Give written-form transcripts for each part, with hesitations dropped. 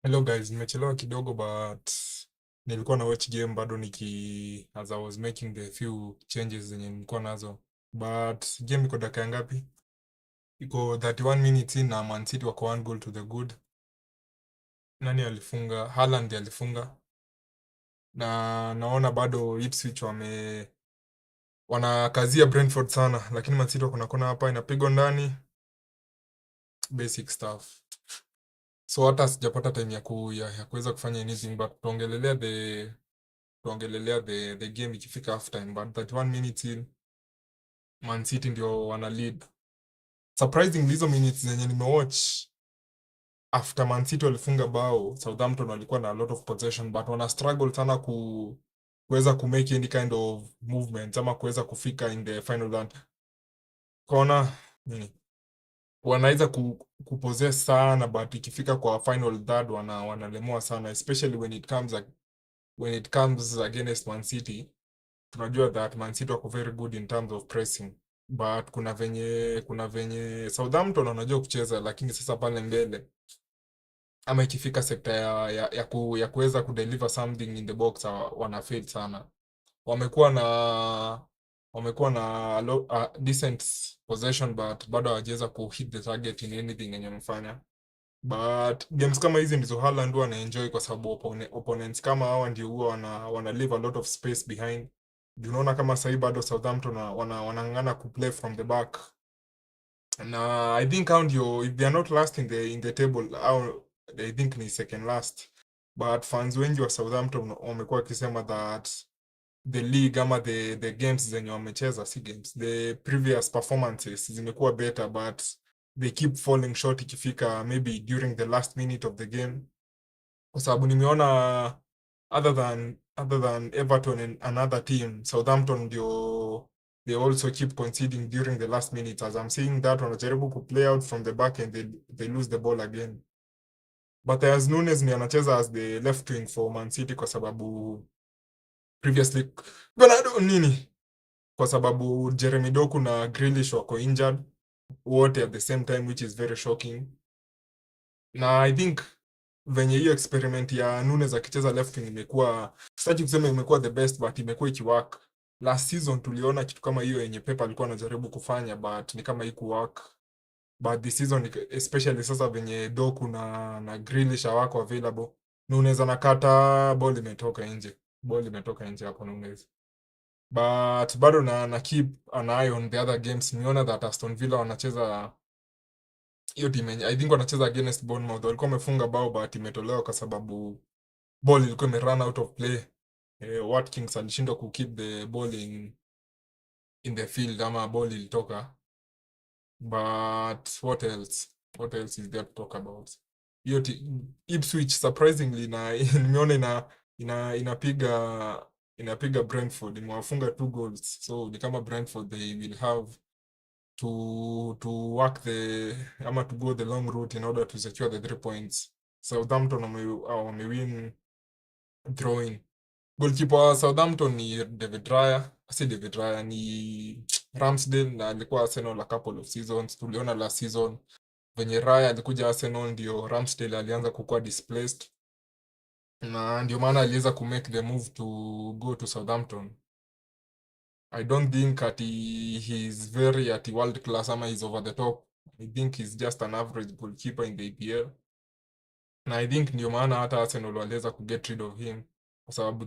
Hello guys, nimechelewa kidogo but nilikuwa na watch game bado as I was making the few changes zenye nilikuwa nazo. But game iko dakika ngapi? Iko 31 minutes in na Man City wako 1 goal to the good. Nani alifunga? Haaland alifunga. Na naona bado Ipswich wanakazia Brentford sana, lakini Man City wako na kona hapa inapigwa ndani. Basic stuff. So hata sijapata time ya kuweza kufanya anything but tuongelelea the game ikifika half time, but 31 minutes in Man City ndio wana lead. Surprisingly hizo minutes zenye nimewatch after Man City walifunga bao, Southampton walikuwa na a lot of possession but wana struggle sana kuweza make any kind of movement ama kuweza kufika in the final third. Kona wanaweza kupossess sana but ikifika kwa final third wanalemoa sana, especially when it comes against Man City. Tunajua that Man City wako very good in terms of pressing, but kuna venye Southampton wanajua kucheza, lakini sasa pale mbele ama ikifika sekta ya kuweza kudeliver something in the box wanafail sana. Wamekuwa na decent possession but bado hawajaweza kuhit the target in anything yenye wamefanya. But games kama hizi ndizo Haaland huwa anaenjoy kwa sababu opponents kama hawa ndio huwa wana leave a lot of space behind. Unaona kama sahii bado Southampton wanang'ang'ana kuplay from the back. Na I think hao ndio, if they are not last in the table, au I think ni second last. But fans wengi wa Southampton wamekuwa wakisema that the league ama the games zenye wamecheza, si games, the previous performances zimekuwa better but they keep falling short ikifika maybe during the last minute of the game. Kwa sababu nimeona other than Everton and another team, Southampton ndio they also keep conceding during the last minute. As I'm seeing that wanajaribu ku play out from the back and they lose the ball again. But as Nunes ni anacheza as the left wing for Man City kwa sababu previously Bernardo nini? Kwa sababu Jeremy Doku na Grealish wako injured wote at the same time, which is very shocking. Na I think venye hiyo experiment ya Nunes akicheza left wing imekuwa, sitaki kusema imekuwa the best but imekuwa ikiwork. Last season tuliona kitu kama hiyo yenye Pep alikuwa anajaribu kufanya but ni kama haikuwork. But this season especially sasa venye Doku na Grealish hawako available, Nunes anakata ball imetoka nje hapo Nunes. But bado na keep an eye on the other games. Niona that Aston Villa wanacheza hiyo team I think wanacheza against Bournemouth. Walikuwa wamefunga bao but imetolewa kwa sababu ball ilikuwa imerun out of play. Watkins alishindwa ku keep the ball in the field ama ball ilitoka. But what else is there to talk about? Hiyo Ipswich surprisingly nimeona inapiga Brentford, imewafunga 2 goals, so ni kama Brentford they will have to work ama to go the long route in order to secure the 3 points. Southampton wamewin throwing. Goalkeeper wa Southampton ni David Raya ni Ramsdale, na alikuwa Arsenal a couple of seasons. Tuliona last season venye Raya alikuja Arsenal ndio Ramsdale alianza kukua displaced, na ndio maana aliweza ku make the move to go to Southampton. I don't think he's very at world class ama he's over the top. I think he's just an average goalkeeper in the EPL. Na I think ndio maana hata Arsenal waliweza ku get rid of him kwa sababu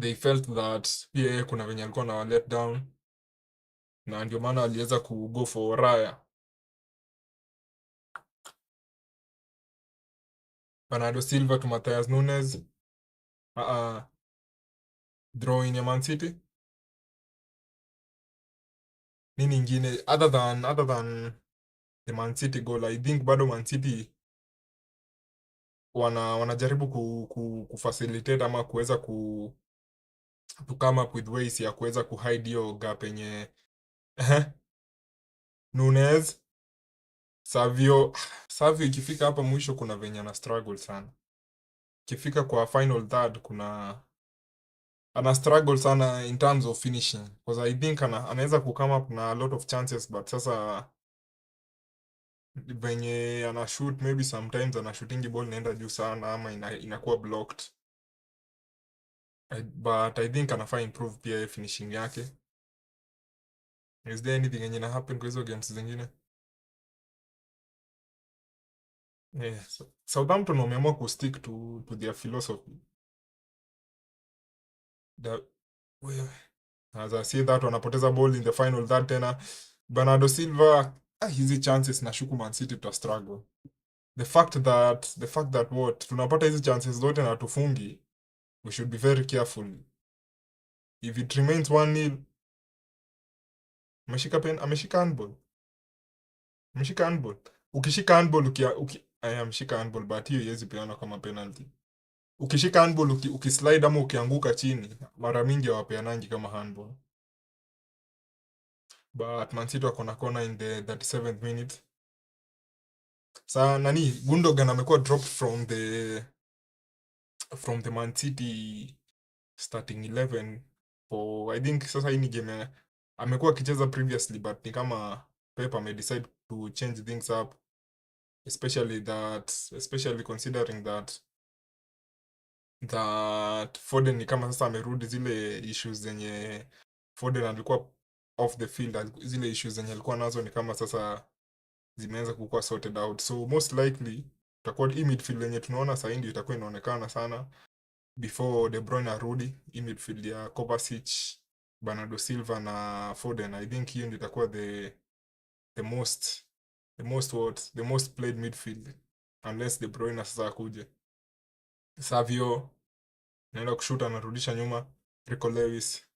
they felt that pia kuna venye alikuwa na let down, na ndio maana waliweza ku go for Raya. Bernardo Silva to Matheus Nunes. Drawing ya Man City. Nini ingine other than the Man City goal? I think bado Man City wanajaribu kufacilitate ama kuweza to come up with ways ya kuweza kuhide hiyo gap yenye Nunes Savio ikifika hapa mwisho kuna venye ana struggle sana. Ikifika kwa final third ana struggle sana in terms of finishing, because I think anaweza ku come up na a lot of chances but sasa venye ana shoot, maybe sometimes ana shootingi ball inaenda juu sana ama inakuwa blocked. But I think anafaa improve pia finishing yake. Is there anything yenye na happen kwa hizo games zingine? Yeah, Southampton wameamua kustick to their philosophy. The, as I see that wanapoteza ball in the final that tena Bernardo Silva, hizi chances nashuku Man City tuta struggle. The fact that what tunapata hizi chances zote na tufungi, we should be very careful. If it remains 1-0, ameshika handball. Ameshika handball. Ukishika handball ameshika handball but hiyo haiwezi peana kama penalty. Ukishika handball ukislide ama ukianguka chini, mara mingi hawapeanangi kama handball. But Man City wako na corner in the 37th minute. Sa nani Gundogan amekuwa dropped from the Man City starting 11 for I think sasa hii ni game amekuwa akicheza previously but ni kama Pep decide to change things up, especially considering that Foden ni kama sasa amerudi zile issues zenye Foden alikuwa off the field, zile issues zenye alikuwa nazo ni kama sasa zimeanza kukuwa sorted out, so most likely itakuwa hii midfield yenye tunaona sasa ndio itakuwa inaonekana sana before De Bruyne arudi. Hii midfield ya Kovacic, Bernardo Silva na Foden, I think hiyo ndio itakuwa the most played midfield unless De Bruyne sasa akuje. Savio naenda kushuta, anarudisha nyuma. Rico Lewis,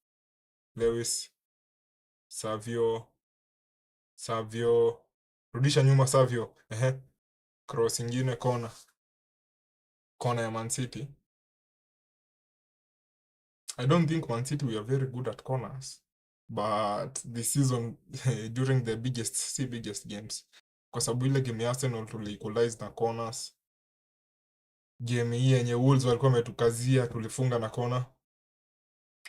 Savio, rudisha nyuma Savio, cross ingine, kona ya Man City. I don't think Man City we are very good at corners, but this season during the biggest games, kwa sababu ile game ya Arsenal tuli equalize na corners. Game hii yenye Wolves walikuwa wametukazia tulifunga na corner.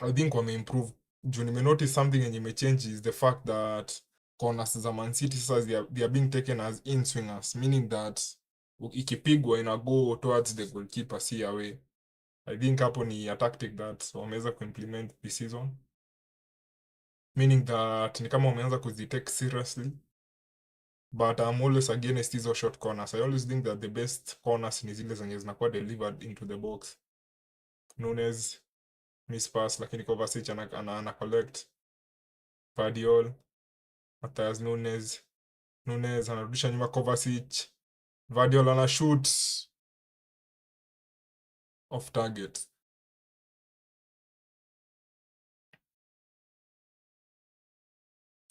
I think wameimprove. Juu nimenotice something yenye imechange is the fact that corners za Man City sasa they are being taken as in swingers, meaning that ikipigwa ina go towards the goalkeeper, si away. I think hapo ni a tactic that wameweza kuimplement this season, meaning that ni kama wameanza kuzitake seriously, but I'm always against hizo short corners. I always think that the best corners ni zile zenye zinakuwa delivered into the box. Nunes miss pass, lakini Kovacic ana collect. Guardiola, Matthias Nunes anarudisha nyuma Kovacic. Guardiola ana shoot off target.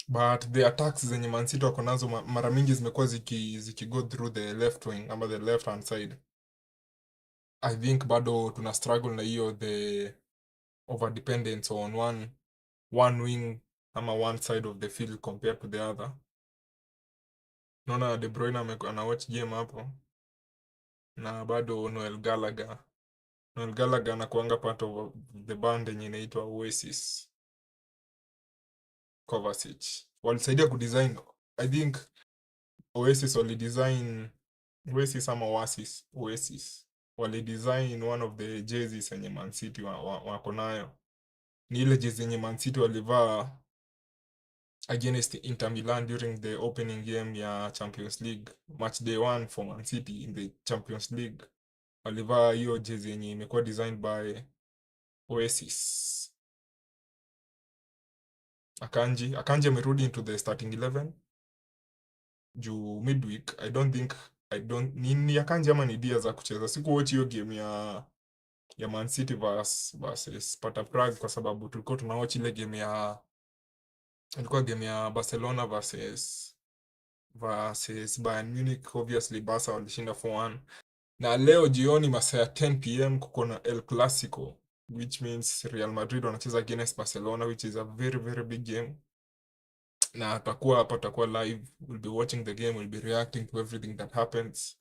But the attacks zenye Man City wako nazo mara mingi zimekuwa ziki go through the left wing ama the left hand side. I think bado tuna struggle na hiyo, the over dependence on one wing ama one side of the field compared to the other. Naona De Bruyne ana watch game hapo na bado Noel Gallagher anakuanga part of the band yenye inaitwa Oasis. Kovacic walisaidia kudesign, I think Oasis walidesign one of the jerseys yenye Man City wako nayo. Ni ile jersey yenye Man City walivaa against Inter Milan during the opening game ya Champions League, match day 1 for Man City in the Champions League. Walivaa hiyo jersey yenye imekuwa designed by Oasis. Akanji amerudi into the starting 11 juu midweek. Ni Akanji ama ni Diaz za kucheza. Sikuwatch hiyo game ya Man City versus Sparta Prague kwa sababu tulikuwa tunawatch ile game ilikuwa game ya Barcelona versus Bayern Munich. Obviously Barca walishinda 4-1. Na leo jioni masaa ya 10 pm kuko na El Clasico, which means Real Madrid wanacheza against Barcelona, which is a very very big game. Na tutakuwa live, we'll be watching the game, we'll be reacting to everything that happens.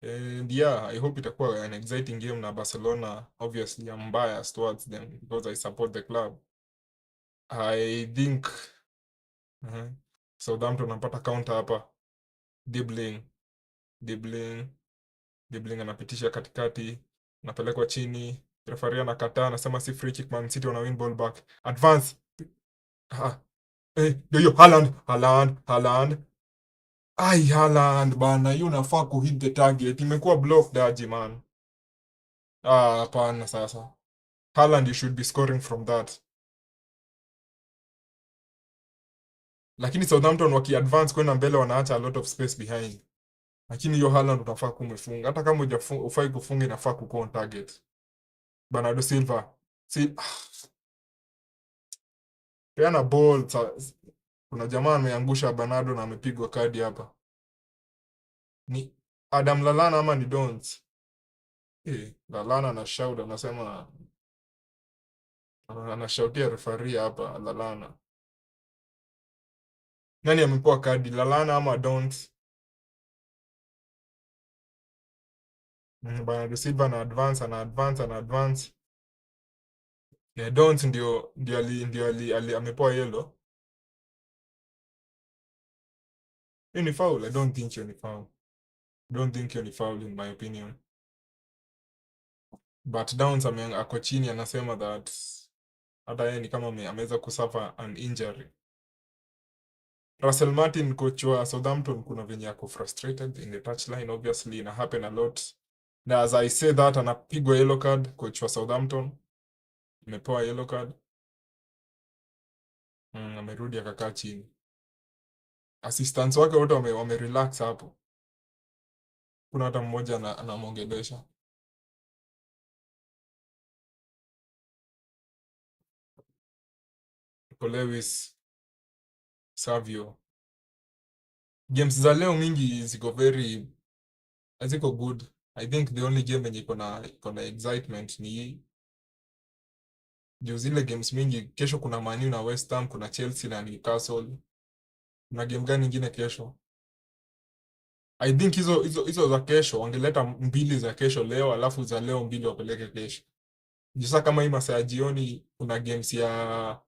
And yeah, I hope itakuwa an exciting game. Na Barcelona, obviously I'm biased towards them because I support the club. I think Southampton wanapata counter hapa. Dribbling, dribbling, dribbling, anapitisha katikati, anapelekwa chini, refaria anakataa, anasema si free kick, Man City wana win ball back. Advance. Ah, yo Haaland, Haaland, Haaland. Ai, Haaland bana, hiyo unafaa kuhit the target. Imekuwa blocked aje man. Ah, hapana sasa. Haaland, you should be scoring from that. Lakini Southampton waki-advance kwenda mbele wanaacha a lot of space behind. Lakini hiyo Haaland unafaa kumefunga. Hata kama hufai kufunga inafaa kukuwa on target. Bernardo Silva. Peana ball. Kuna jamaa ameangusha Bernardo na amepigwa kadi hapa. Ni Adam Lallana ama ni Donetsk? Lallana na shout anasema anashautia referee hapa Lallana. Nani amepewa kadi? Lallana ama Donetsk? Bernardo Silva na advance. Yeah, Donetsk ndio amepewa yellow. Hiyo ni foul. I don't think hiyo ni foul. Don't think hiyo ni foul in my opinion. But Downs ako chini anasema that hata yeye ni kama ameweza kusuffer an injury. Russell Martin, coach wa Southampton, kuna venye ako frustrated in the touchline, obviously ina happen a lot. Na as I say that, anapigwa yellow card, coach wa Southampton amepewa yellow card. Amerudi akakaa chini. Assistants wake wote wame relax hapo. Kuna hata mmoja anamwongelesha. Lewis, Savio. Games za leo mingi ziko good. I think the only game yenye iko na excitement ni hii. Juu zile games mingi, kesho kuna Man U na West Ham, kuna Chelsea na Newcastle. Kuna game gani nyingine kesho? I think hizo za kesho wangeleta mbili za kesho leo, alafu za leo mbili wapeleke kesho. Juu sasa kama hii masaa ya jioni kuna games ya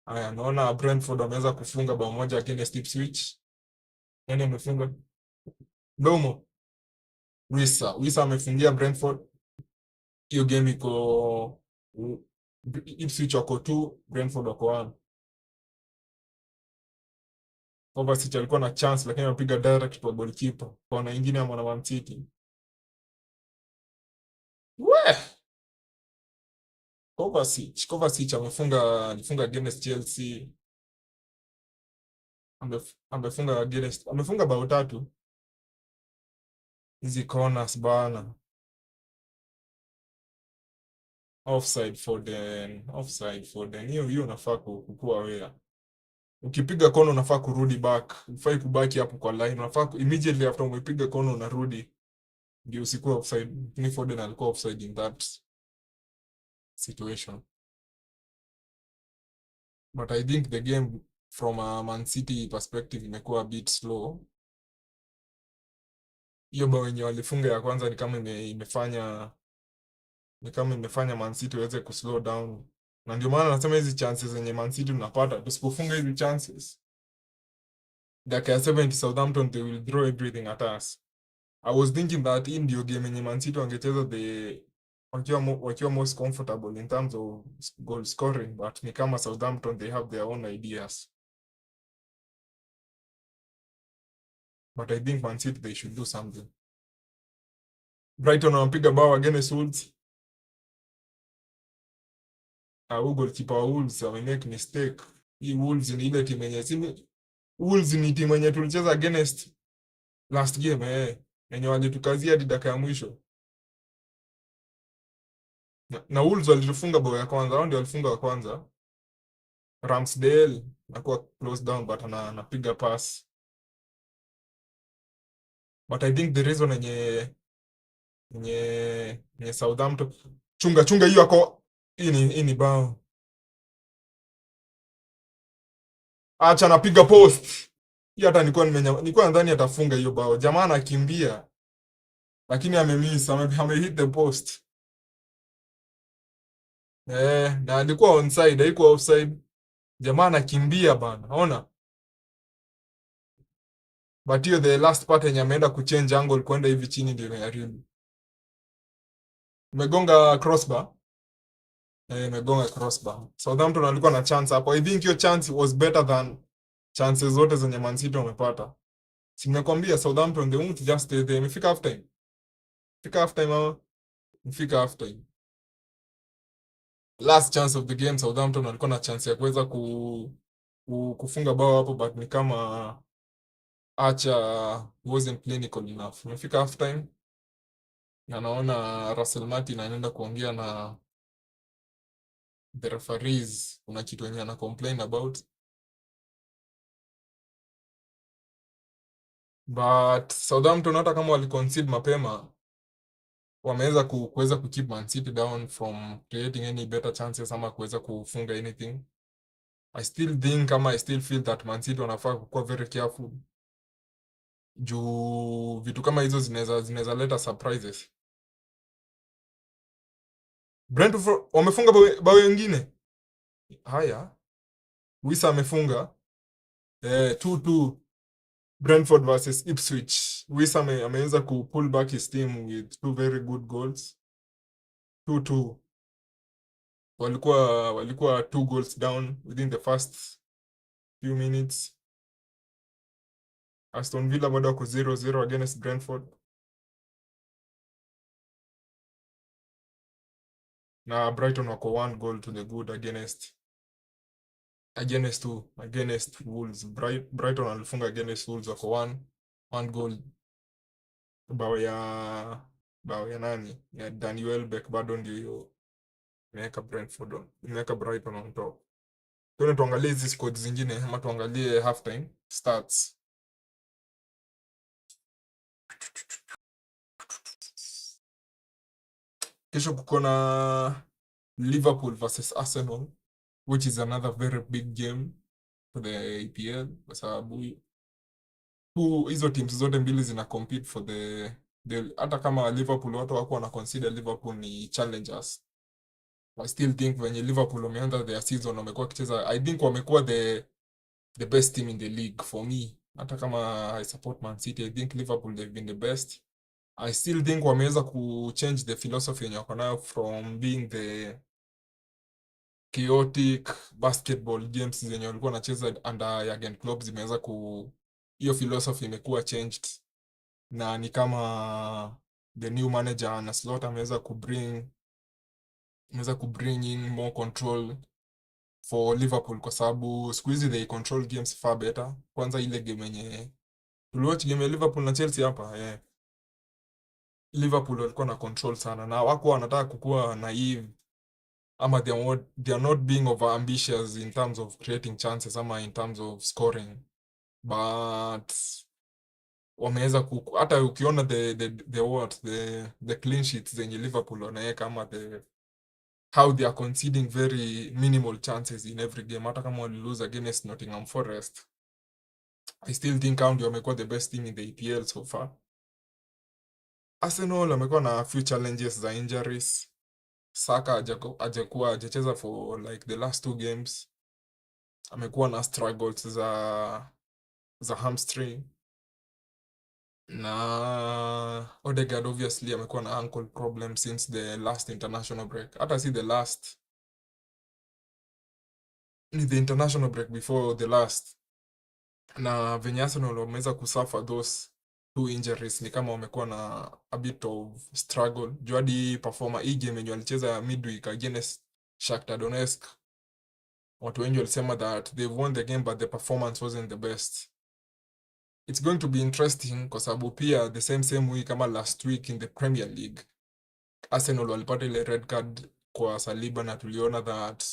naona Brentford wameweza kufunga bao moja against Ipswich. Nani amefunga? Domo. Wisa amefungia Brentford. Hiyo game iko Ipswich wako 2, Brentford wako 1. Kovacic alikuwa na chance lakini amepiga direct kwa goalkeeper. Kwa ingine ya Man City. Kovacic alifunga against Chelsea. Amefunga bao 3. Hizi corners bana. Offside for the hiyo unafaa kukua wewe. Ukipiga kono unafaa kurudi back. Ufai kubaki hapo kwa line. Unafaa immediately after umepiga kono unarudi. Ndio usikuwe offside. Ni Foden alikuwa offside in that situation. But I think the game from a Man City perspective imekuwa a bit slow. Hiyo bao yenye walifunga ya kwanza ni kama imefanya Man City waweze kuslow down. Na ndio maana nasema hizi chances zenye Man City tunapata, tusipofunga hizi chances, dakika ya 70 Southampton they will throw everything at us. I was thinking that in ndio game yenye Man City wangecheza wakiwa most comfortable in terms of goal scoring, but ni kama Southampton they have their own ideas. But I think Man City they should do something. Brighton wanapiga bao against Wolves. Goalkeeper wa Wolves make mistake. Hii Wolves ni ile timu yenye Wolves ni timu yenye tulicheza against last game yenye walitukazia hadi dakika ya mwisho. Na Wolves walitufunga bao ya kwanza, hao ndio walifunga wa kwanza. Ramsdale anakuwa close down but anapiga pass. But I think the reason yenye Southampton chunga hiyo ako hii ni bao. Acha anapiga post. Hii hata nilikuwa nadhani atafunga hiyo bao. Jamaa anakimbia. Lakini amemiss, hit the post. Na alikuwa onside, haikuwa offside. Jamaa anakimbia bana. Ona. but hiyo the last part yenye ameenda kuchange angle kwenda hivi chini ndio imeharibu. Imegonga crossbar. Imegonga crossbar. Southampton walikuwa na chance hapo. I think your chance was better than chances zote zenye Man City wamepata. Si nimekwambia Southampton they won't just stay there. Imefika half time. Imefika half time ama? Imefika half time. Last chance of the game Southampton walikuwa na chance ya kuweza kufunga bao hapo, but ni kama Archer wasn't clinical enough. Imefika half time. Na naona Russell Martin anaenda kuongea na the referees, kuna kitu yenye ana complain about, but Southampton hata kama waliconcede mapema wameweza kuweza kukeep Man City down from creating any better chances ama kuweza kufunga anything. I still feel that Man City wanafaa kuwa very careful juu vitu kama hizo zinaweza leta surprises. Brentford wamefunga bao wengine. Haya, Wisa amefunga 2-2 Brentford versus Ipswich. Wisa ameweza pull back his team with two very good goals. 2-2. Walikuwa 2 goals down within the first few minutes. Aston Villa bado wako 0-0 against Brentford. Na Brighton wako 1 goal to the good against Wolves. Brighton walifunga against Wolves, wako 1 goal. Bao ya nani? Ya Danny Welbeck bado ndio hiyo imeweka Brighton on top. Tuangalie hizi squads zingine ama tuangalie halftime stats. Kesho kuko na Liverpool versus Arsenal, which is another very big game for the EPL kwa sababu hizo teams zote mbili zina compete for the hata kama Liverpool watu wako wana consider Liverpool ni challengers. I still think when Liverpool wameanza their season wamekuwa kicheza, I think wamekuwa the best team in the league for me. Hata kama I support Man City, I think Liverpool they've been the best. I still think wameweza change the philosophy yenye wako nayo from being the chaotic basketball games zenye walikuwa wanacheza under Jurgen Klopp, zimeweza hiyo philosophy imekuwa changed, na ni kama the new manager Arne Slot ameweza kubring in more control for Liverpool kwa sababu siku hizi they control games far better. Kwanza ile game yenye tuliwatch game ya Liverpool na Chelsea hapa, Liverpool walikuwa na control sana na wako wanataka kukua naive ama they are not being over ambitious in terms of creating chances ama in terms of scoring, but wameweza hata ukiona the clean sheets zenye Liverpool wanaweka ama how they are conceding very minimal chances in every game. Hata kama wali lose against Nottingham Forest, I still think ndio wamekuwa the best team in the EPL so far. Arsenal wamekuwa na few challenges za injuries. Saka hajacheza for like the last 2 games. Amekuwa na struggles za hamstring. Na Odegaard obviously amekuwa na ankle problem since the last international break. Hata si the last, ni the international break before the last. Na venye Arsenal wameweza kusuffer those 2 injuries, ni kama wamekuwa na a bit of struggle. Juadi performer hii game yenye walicheza midweek against Shaktar Donetsk, watu wengi walisema that they won the game but the performance wasn't the best. It's going to be interesting kwa sababu pia the same week kama last week in the Premier League, Arsenal walipata ile red card kwa Saliba na tuliona that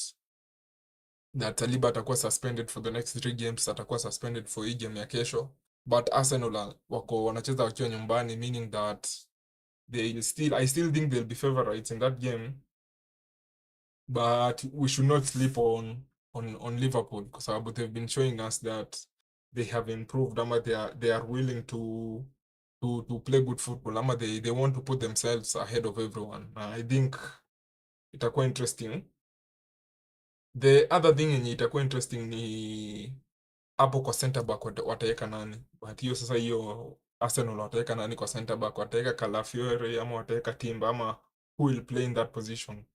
Saliba atakuwa suspended for the next 3 games, atakuwa suspended for hii game ya kesho. But Arsenal wanacheza wakiwa nyumbani, meaning that I still think they'll be favorites in that game, but we should not sleep on Liverpool kwa sababu they've been showing us that they have improved ama they are willing to play good football ama they want to put themselves ahead of everyone. I think itakuwa interesting. The other thing yenye itakuwa interesting ni hapo kwa center back wataweka nani? But hiyo sasa, hiyo Arsenal wataweka nani kwa center back? Wataweka Calafiore ama wataweka Timber, ama who will play in that position?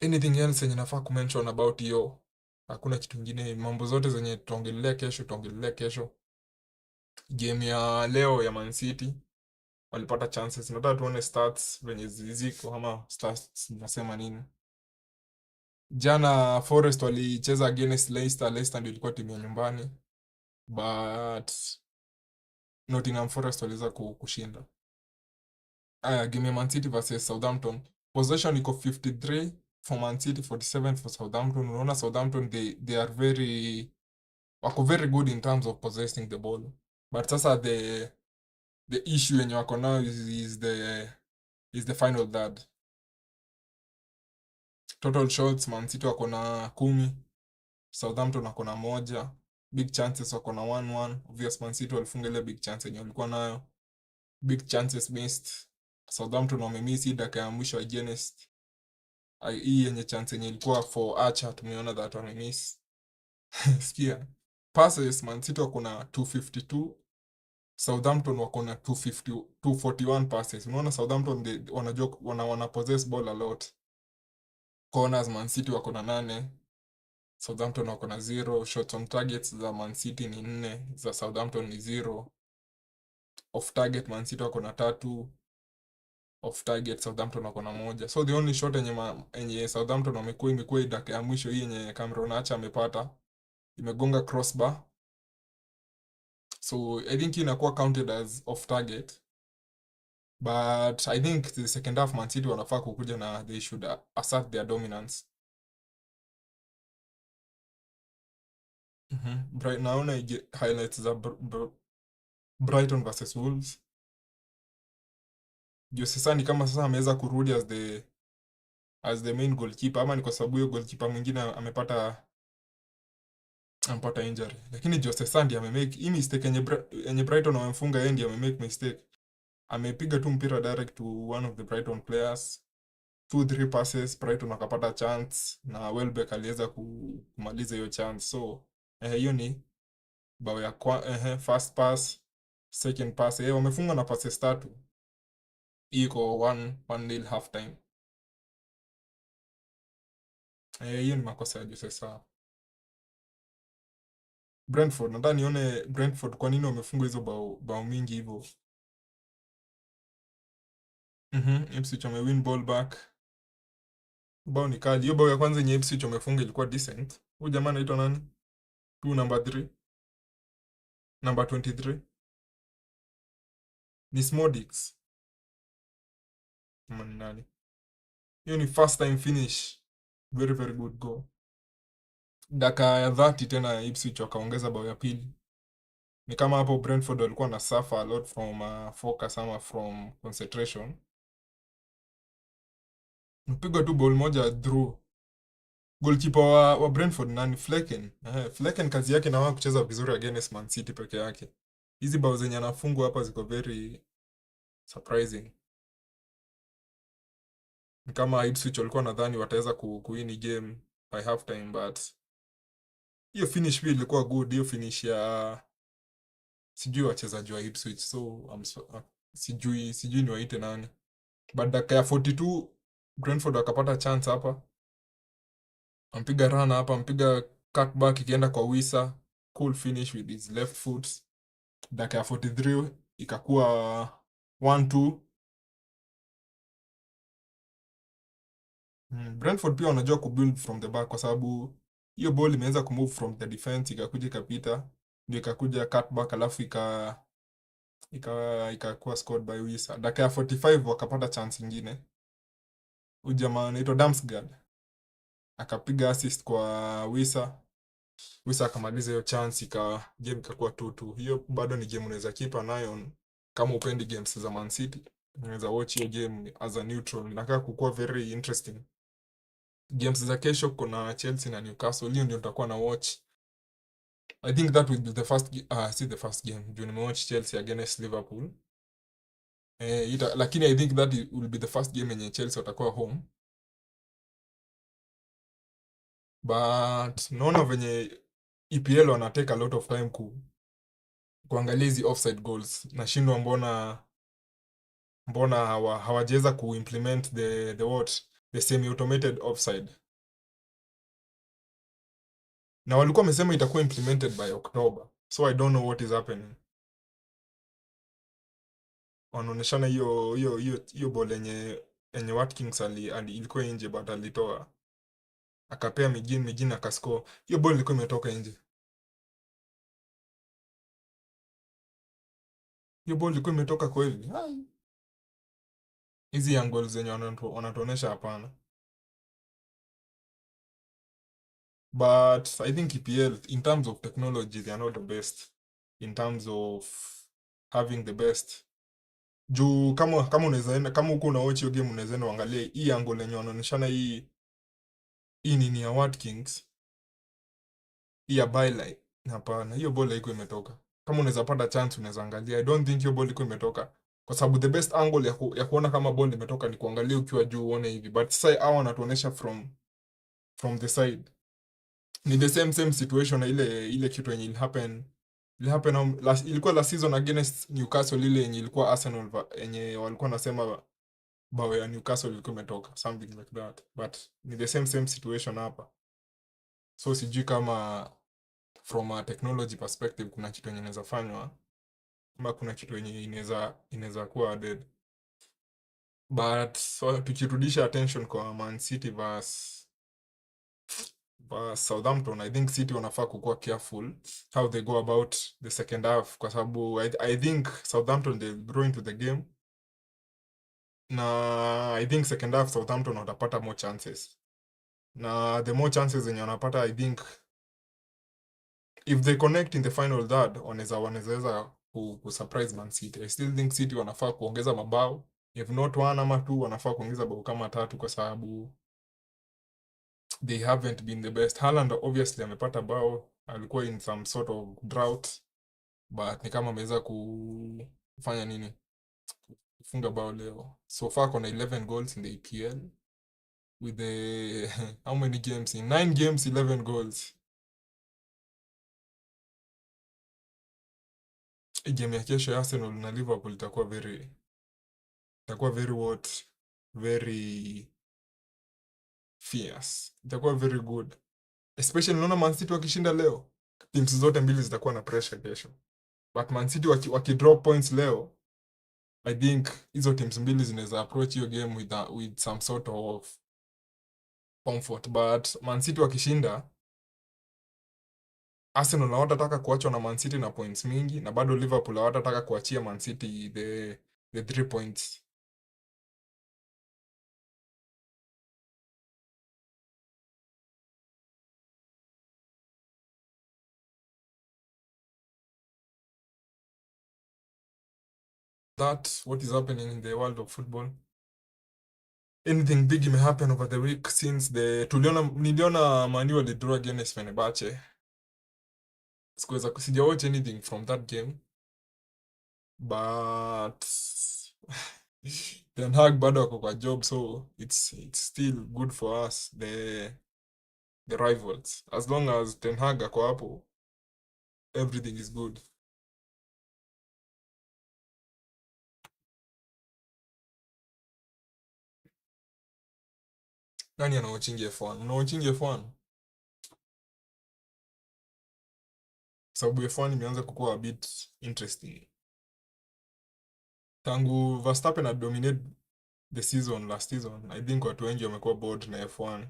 Anything else yenye nafaa kumention about hiyo? Hakuna kitu kingine. Mambo zote zenye tutaongelelea kesho. Game ya leo ya Man City walipata chances. Nataka tuone stats venye ziko, ama stats nasema nini. Jana Forest walicheza against Leicester. Leicester ndio ilikuwa timu ya nyumbani, but Nottingham Forest waliweza kushinda. Game ya Man City versus Southampton, possession iko 53 for Man City, 47 for Southampton. Unaona Southampton, they are wako very good in terms of possessing the ball, but sasa the issue yenye wako now is the final third. Total shots, Man City wako na 10, Southampton wako na 1. Big chances wako na 1-1. Obvious Man City walifunga ile big chance yenye walikuwa nayo. Big chances missed. Southampton wamemiss hii dakika ya mwisho against hii yenye chance yenye ilikuwa for Archer, tumeona that wamemiss. Sikia. Passes, Man City wako na 252. Southampton wako na 241 passes. Unaona Southampton wanajua wana possess ball a lot. Corners, Man City wako na 8. Southampton wako na 0. Shots on targets za Man City ni 4, za Southampton ni 0. Off target, Man City wako na 3. Off target, Southampton wako na 1. So the only shot yenye Southampton imekuwa dakika ya mwisho hii yenye Cameron Archer amepata, imegonga crossbar. So I think inakuwa counted as off target. But I think the second half Man City wanafaa kukuja na they should assert their dominance. Naona highlights za Brighton versus Wolves. Sasa ni kama sasa ameweza kurudi as the main goalkeeper, ama ni kwa sababu hiyo goalkeeper mwingine amepata injury. Lakini Jose Sandi amemake hii mistake yenye Brighton wamemfunga, yeye ndiye amemake mistake. Amepiga tu mpira direct to one of the Brighton players. 2-3 passes, Brighton wakapata chance na Welbeck aliweza kumaliza hiyo chance. So hiyo ni bao ya first pass, second pass. Wamefunga na passes 3. Iko 1-1 half time. Hiyo ni makosa ya Jose Sa. Brentford, nataka nione Brentford kwa nini wamefunga hizo bao mingi hivyo. Ipswich wamewin ball back. Bao ni kali. Hiyo bao ya kwanza yenye Ipswich wamefunga ilikuwa decent. Huyu jamaa anaitwa nani? Number 3. Number 23. Ni Smodix. Nani? Hiyo ni first time finish. Very very good goal. Dakika ya 30 tena Ipswich wakaongeza bao ya pili. Ni kama hapo Brentford walikuwa na suffer a lot from focus ama from concentration. Mpigwa tu ball moja through. Goalkeeper wa Brentford nani? Flecken. Flecken kazi yake na kucheza vizuri against Man City peke yake. Hizi bao zenye anafungwa hapa ziko very surprising. Ni kama Ipswich walikuwa nadhani wataweza kuwin game by half time, but hiyo finish pia ilikuwa good. Hiyo finish ya sijui wachezaji wa Ipswich, so sijui ni waite nani, but dakika ya 42 Brentford wakapata chance hapa, ampiga run hapa, ampiga cutback ikienda kwa Wisa, cool finish with his left foot. Dakika ya 43 ikakuwa 1-2. Brentford pia wanajua kubuild from the back, kwa sababu hiyo ball imeweza kumove from the defense ikakuja ikapita, ndio ikakuja cutback, alafu ikakuwa scored by Wisa. Dakika ya 45 wakapata chance nyingine. Huyu jamaa anaitwa Damsgaard akapiga assist kwa Wisa. Wisa akamaliza hiyo chance, game ikakuwa 2-2. Hiyo bado ni game unaweza keep nayo kama upendi games za Man City. Unaweza watch hiyo game as a neutral. Inakaa kukuwa very interesting. Games za kesho kuna Chelsea na Newcastle. Hiyo ndio nitakuwa na watch. I think that will be the first game. Juu nimewatch Chelsea against Liverpool. Lakini I think that will be the first game yenye Chelsea watakuwa home. But naona venye EPL wana take a lot of time kuangalia hizi offside goals. Nashindwa mbona hawajaweza kuimplement the semi automated offside, na walikuwa wamesema itakuwa implemented by October, so I don't know what is happening. Wanaoneshana hiyo ball yenye Watkins ilikuwa nje, but alitoa akapea Migin akascore. Hiyo ball ilikuwa imetoka nje. Hiyo ball ilikuwa imetoka kweli. Hizi angles zenye wanatuonesha hapana. But I think EPL in terms of technology they are not the best in terms of having the best. Juu kama unaweza enda, kama uko na watch hiyo game, unaweza enda uangalie hii angle yenye wanaoneshana, hii nini ya Watkins, hii ya byline. Hapana, hiyo ball haiko imetoka. Kama unaweza pata chance unaweza angalia. I don't think hiyo ball iko imetoka, kwa sababu the best angle ya kuona kama ball imetoka ni kuangalia ukiwa juu uone hivi, but sasa hao wanatuonesha from the side. Ni the same situation na ile kitu yenye ilikuwa last season against Newcastle, ile yenye ilikuwa Arsenal yenye walikuwa nasema bao ya Newcastle ilikuwa imetoka, something like that, but ni the same situation hapa. So sijui kama from a technology perspective kuna kitu yenye inaweza fanywa, ama kuna kitu yenye inaweza kuwa added. But so tukirudisha attention kwa Man City vs Southampton, I think City wanafaa kukuwa careful how they go about the second half, kwa sababu I think Southampton they grow into the game, na I think second half Southampton watapata more chances, na the more chances zenye wanapata, I think if they connect in the final third wanaweza kusurprise Man City. I still think City wanafaa kuongeza mabao, if not one ama two, wanafaa kuongeza bao kama 3, kwa sababu they haven't been the best. Haaland obviously amepata bao, alikuwa in some sort of drought, but ni kama ameweza kufanya nini, kufunga bao leo. So far kona 11 goals in the EPL with the how many games, in 9 games 11 goals. Game ya kesho ya Arsenal na Liverpool itakuwa very fierce, itakuwa very good, especially naona Man City wakishinda leo, teams zote mbili zitakuwa na pressure kesho, but Man City wakidrop points leo, I think hizo teams mbili zinaweza approach hiyo game with some sort of comfort, but Man City wakishinda, Arsenal hawatataka kuachwa na Man City na points mingi, na bado Liverpool hawatataka kuachia Man City the 3 points. That's what is happening in the world of football. Anything big may happen over the week since niliona Manu walidraw against Fenerbahce. Sija watch anything from that game, but Ten Hag bado ako kwa job, so it's still good for us, the rivals. As long as Ten Hag ako hapo, everything is good. Nani anawachingi F1? Unawachingi F1? Sababu F1 imeanza kukuwa a bit interesting. Tangu Verstappen had dominate the season last season, I think watu wengi wamekuwa bored na F1.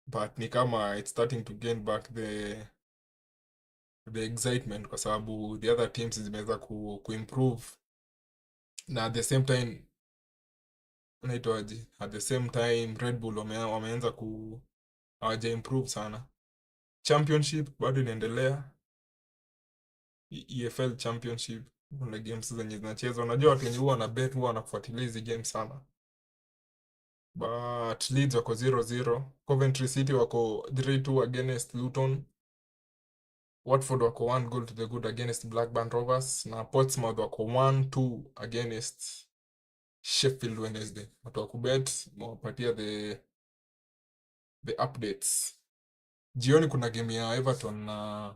But ni kama it's starting to gain back the excitement, kwa sababu the other teams zimeweza kuimprove, na at the same time at the same time Red Bull wameanza hawaja improve sana. Championship bado inaendelea, EFL Championship, kuna games zenye zinachezwa. Unajua watu wenye huwa na bet huwa wanafuatilia hizi games sana. But Leeds wako 0-0, Coventry City wako 3-2 against Luton, Watford wako 1 goal to the good against Blackburn Rovers, na Portsmouth wako 1-2 against Sheffield Wednesday. Watu wa kubet mwapatia the updates. Jioni kuna game ya Everton na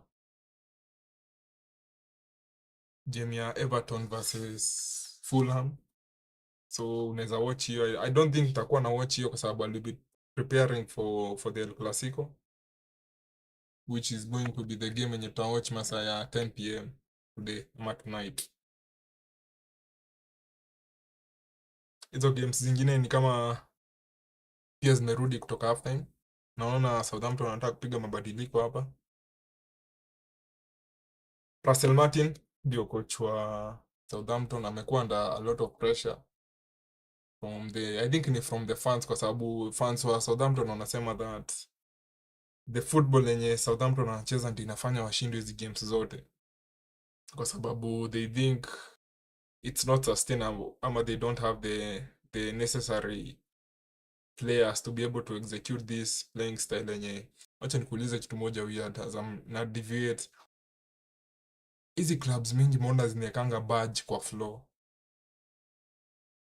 game ya Everton versus Fulham. So unaweza watch hiyo. I don't think nitakuwa na watch hiyo kwa sababu I'll be preparing for the El Clasico, which is going to be the game yenye tutawatch masaa ya 10 pm today ama tonight. Hizo games zingine ni kama pia zimerudi kutoka halftime. Naona Southampton wanataka kupiga mabadiliko hapa. Russell Martin ndio coach wa Southampton, amekuwa under a lot of pressure from the, I think ni from the fans, kwa sababu fans wa Southampton wanasema that the football yenye Southampton wanacheza ndio inafanya washinde hizi games zote, kwa sababu they think it's not sustainable ama they don't have the necessary players to be able to execute this playing style yenye. Wacha nikuulize kitu moja weird as na deviate. Hizi clubs mingi mbona zinawekanga badge kwa floor?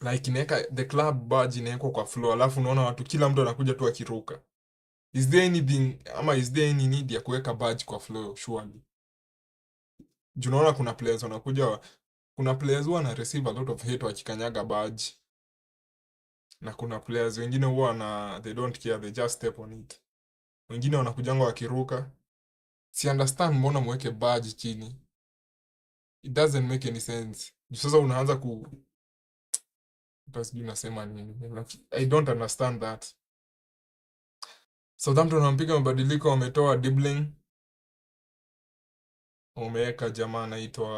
Like inaweka the club badge inawekwa kwa floor, alafu unaona watu kila mtu anakuja tu akiruka. Is there anything ama is there any need ya kuweka badge kwa floor surely? Juu unaona kuna players wanakuja, kuna players huwa na receive a lot of hate wakikanyaga badge, na kuna players wengine huwa na they don't care, they just step on it. Wengine wanakujanga wakiruka. Si understand mbona mweke badge chini. It doesn't make any sense. Sasa unaanza ku sijui nasema nini. I don't understand that. Southampton wampiga mabadiliko, wametoa Dribbling, wameweka jamaa anaitwa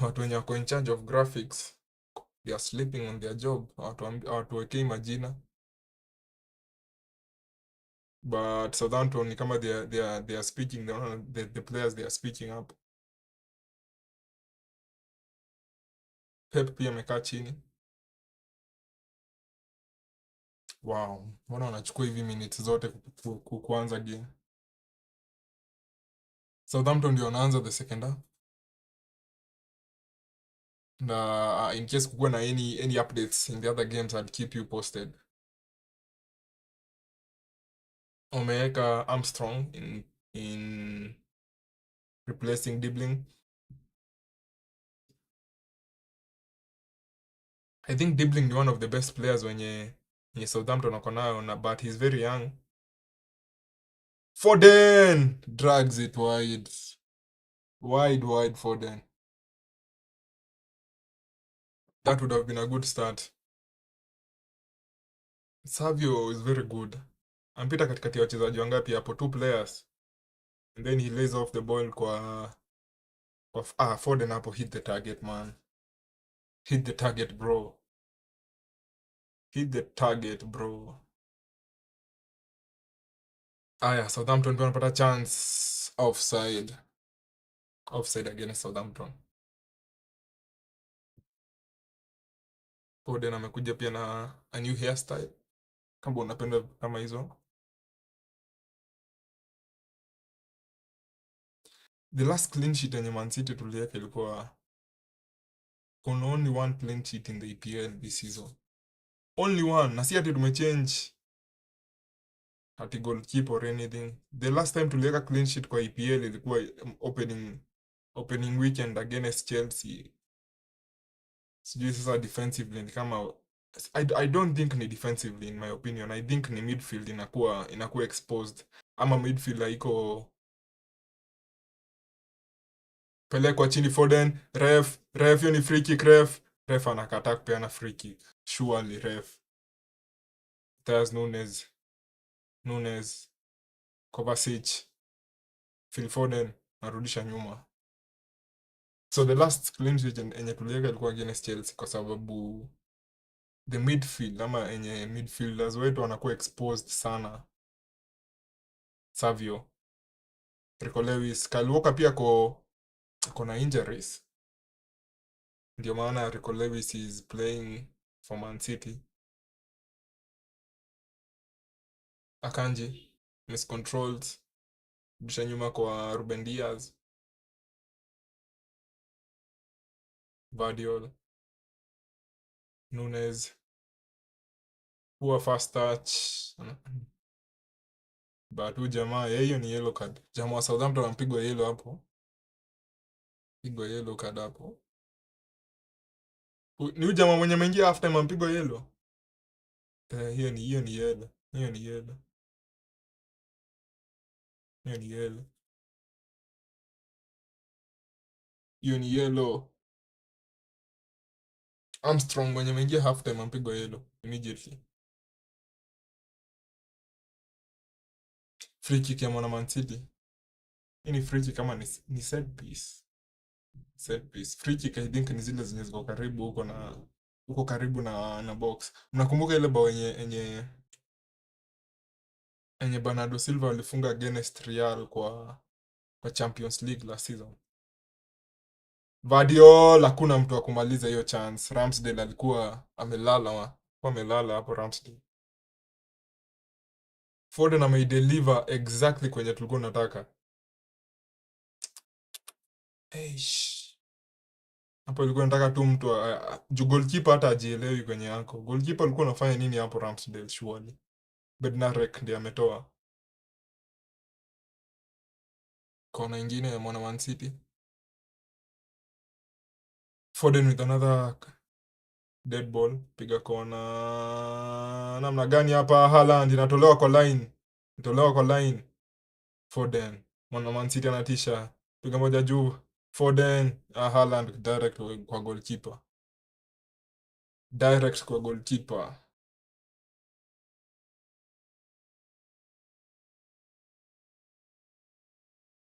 watu wenye wako in charge of graphics. They are sleeping on their job. Hawatuwekei majina. But Southampton ni kama they are speaking, the players they are speaking up. Pep pia amekaa chini. Wow, mbona wanachukua hivi minutes zote kuanza game? Southampton ndio wanaanza the second half. Na in case kukuwa na any updates in the other games, I'll keep you posted. Wameweka Armstrong in replacing Dribbling. I think Dribbling ni one of the best players wenye Southampton wako nayo, but he's very young. Foden drags it wide. Wide Foden. That would have been a good start. Savio is very good. Ampita katikati ya wachezaji wangapi hapo? 2 players. And then he lays off the ball kwa Foden hapo. Hit the target, man. Hit the target, bro. Hit the target, bro. Aya, Southampton pia wanapata chance. Offside. Offside against Southampton. Foden amekuja pia na a new hairstyle, kama unapenda kama hizo. The last clean sheet yenye Man City tuliweka ilikuwa kuna only one clean sheet in the EPL this season. Only one. Na si ati tumechange ati goalkeeper or anything. The last time tuliweka clean sheet kwa EPL ilikuwa opening weekend against Chelsea. Sijui sasa defensively ni kama I don't think ni defensively in my opinion. I think ni midfield inakuwa exposed. Ama midfield haiko pelekwa chini. Foden, ref hiyo ni free kick. Ref anakataa kupeana free kick. Surely ref. There's Nunes, Kovacic, Phil Foden narudisha nyuma. So the last clean sheet enye tuliweka ilikuwa against Chelsea kwa sababu the midfield ama enye midfielders wetu wanakuwa exposed sana. Savio, Rico Lewis, Kyle Walker pia kona injuries. Ndio maana Rico Lewis is playing for Man City. Akanji miscontrolled, bisha nyuma kwa Ruben Diaz. Vardiol, Nunes, poor fast touch. But huyu jamaa hiyo ni yellow card. Jamaa wa Southampton ampigwa yellow hapo. Pigwa yellow card hapo. Ni huyu jamaa mwenye ameingia half time ampigwa yellow. Hiyo ni yellow. Hiyo ni yellow. Hiyo ni yellow. Hiyo ni yellow. Armstrong mwenye ameingia half time ampigwa yellow immediately. Free kick ya mwana Man City. Hii ni free kick kama ni set piece. Set piece. Free kick I think ni zile zenye ziko karibu huko karibu na box. Mnakumbuka ile bao yenye Bernardo Silva alifunga against Real kwa Champions League last season. Vardiol hakuna mtu wa kumaliza hiyo chance. Ramsdale alikuwa amelala hapo Ramsdale. Foden ameideliver exactly kwenye tulikuwa tunataka. Eish. Hapo ilikuwa nataka tu mtu goalkeeper hata ajielewi kwenye yako. Goalkeeper alikuwa anafanya nini hapo Ramsdale surely? Bednarek ndiye ametoa. Kona ingine ya mwana Man City. Foden with another dead ball. Piga kona. Namna gani hapa Haaland inatolewa kwa line. Inatolewa kwa line. Foden. Mwana Man City anatisha. Piga moja juu. Foden. Haaland direct kwa goalkeeper. Direct kwa goalkeeper.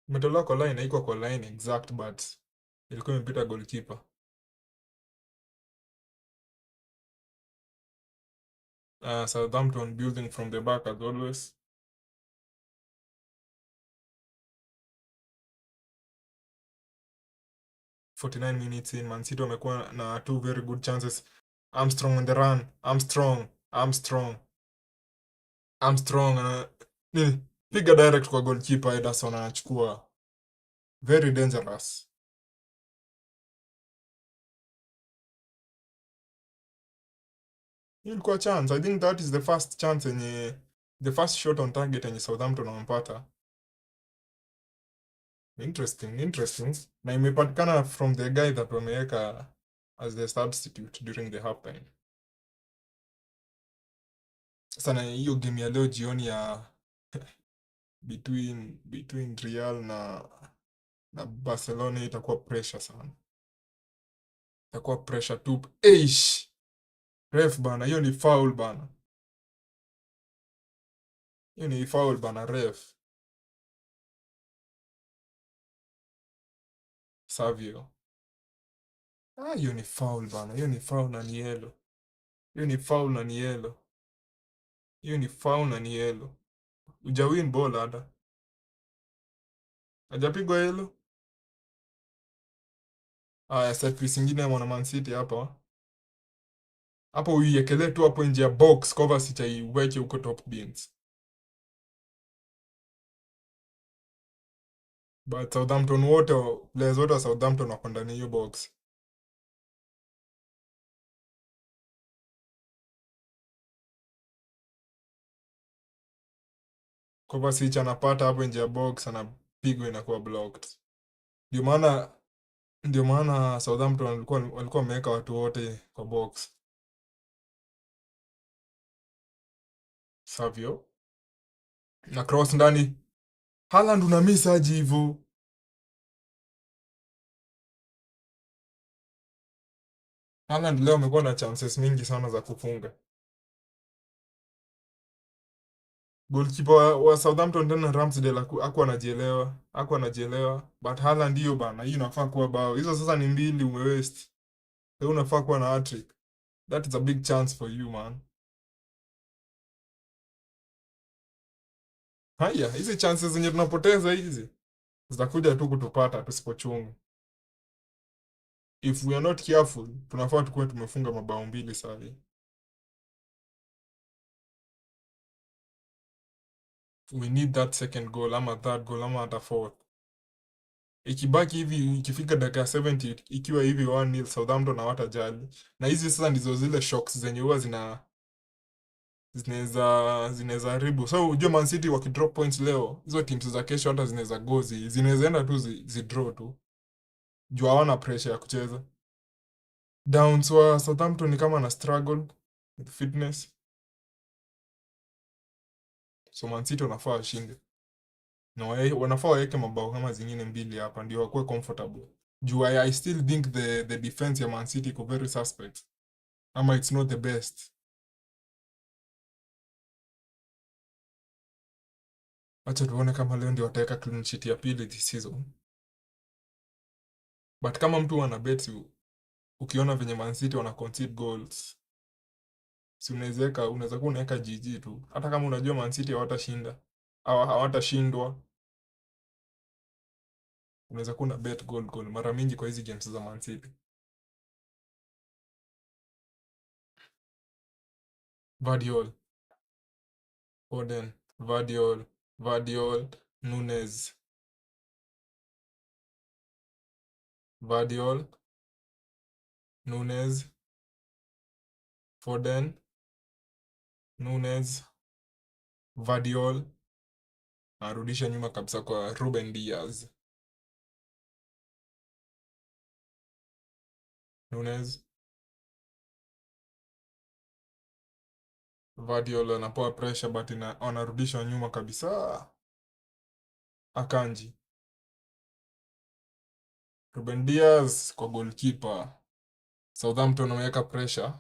Imetolewa kwa line, haikuwa kwa line exact but ilikuwa imepita goalkeeper. Southampton building from the back as always. ...49 minutes in, Man City wamekuwa na 2 very good chances. Armstrong on the run. Armstrong piga direct kwa goalkeeper. Ederson anachukua. Very dangerous. Ilikuwa chance. I think that is the first chance the first shot on target yenye Southampton wamepata. Interesting. Na imepatikana from the guy that wameweka as the substitute during the half time. Sana hiyo game ya leo jioni ya between Real na Barcelona itakuwa pressure sana. Itakuwa pressure tu. Eish! Ref bana, hiyo ni foul bana. Hiyo ni foul bana ref. Savio. Hiyo ni foul bana. Hiyo ni foul na ni yellow. Hiyo ni foul na ni yellow. Hiyo ni foul na ni yellow. Ujawin ball hata. Hajapigwa yellow. Set piece ingine ya mwana Man City hapa. Hapo uiekelee tu hapo nje ya box, cover sichaiweke huko top bins. But Southampton players wote wa Southampton wako ndani hiyo box. Cover sicha anapata hapo nje ya box, anapigwa inakuwa blocked. Ndio maana Southampton walikuwa wameweka watu wote kwa box. Savio. Na cross ndani. Haaland una miss aje hivyo? Haaland leo amekuwa na chances mingi sana za kufunga. Goalkeeper wa Southampton tena Ramsdale hakuwa anajielewa. But Haaland hiyo bana, hiyo inafaa kuwa bao. Hizo sasa ni mbili umewaste. Wewe unafaa kuwa na hat-trick. That is a big chance for you man. Haya, hizi chances zenye tunapoteza hizi zitakuja tu kutupata tusipochunga. If we are not careful, tunafaa tukuwe tumefunga mabao mbili sasa. We need that second goal ama third goal ama hata fourth. Ikibaki hivi, ikifika dakika 70 ikiwa hivi 1-0 Southampton hawatajali. Na hizi sasa ndizo zile shocks zenye huwa zinaweza haribu. So unajua Man City wakidrop points leo, hizo teams za kesho hata zinaweza gozi, zinaweza enda tu zidraw tu. Juu hawana pressure ya kucheza. Downs wa Southampton ni kama na struggle with fitness. So Man City wanafaa washinde. Na wanafaa waweke mabao kama zingine mbili hapa ndio wakuwe comfortable. Juu I still think the defense ya Man City iko very suspect. Ama it's not the best. Acha tuone kama leo ndio wataweka clean sheet ya pili this season. But kama mtu ana bet ukiona venye Man City wana concede goals, si unaweza kuwa unaweka GG tu. Hata kama unajua Man City hawatashinda au hawatashindwa, unaweza kuwa una bet goal mara mingi kwa hizi games za Man City. Vardiol, Foden, Vardiol, Nunes. Vardiol, Nunes, Foden, Nunes, Vardiol. Arudisha nyuma kabisa kwa Ruben Diaz. Nunes, Vardiol anapoa pressure but anarudisha nyuma kabisa. Akanji. Ruben Diaz kwa goalkeeper. Southampton wameweka pressure.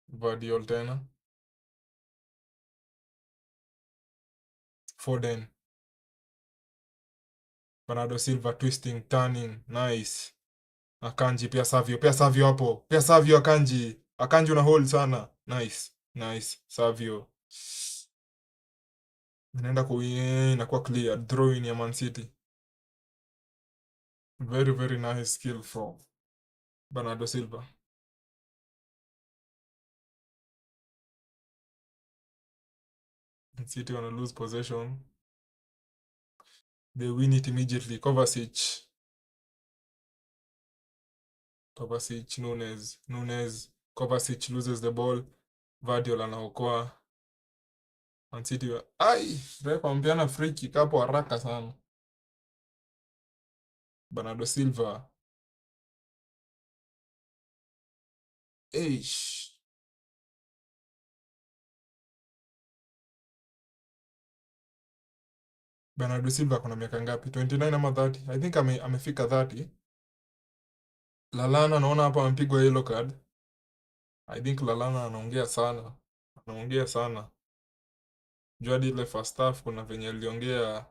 Vardiol tena. Foden. Bernardo Silva twisting, turning, nice. Akanji pia Savio hapo. Pia Savio Akanji. Akanji una hold sana. Nice. Savio. Inaenda inakuwa clear. Throw in ya Man City. Very, very nice skill from Bernardo Silva. Man City wanna lose possession. They win it immediately. Kovacic, Nunes. Kovacic loses the ball. Vardiol anaokoa. Man City refa ampeana free kick hapo haraka sana. Bernardo Silva. Eish. Bernardo Silva kuna miaka ngapi? 29 ama 30? I think amefika 30. Lallana naona hapa amepigwa yellow card. I think Lallana anaongea sana. Juu hadi ile first half kuna venye aliongea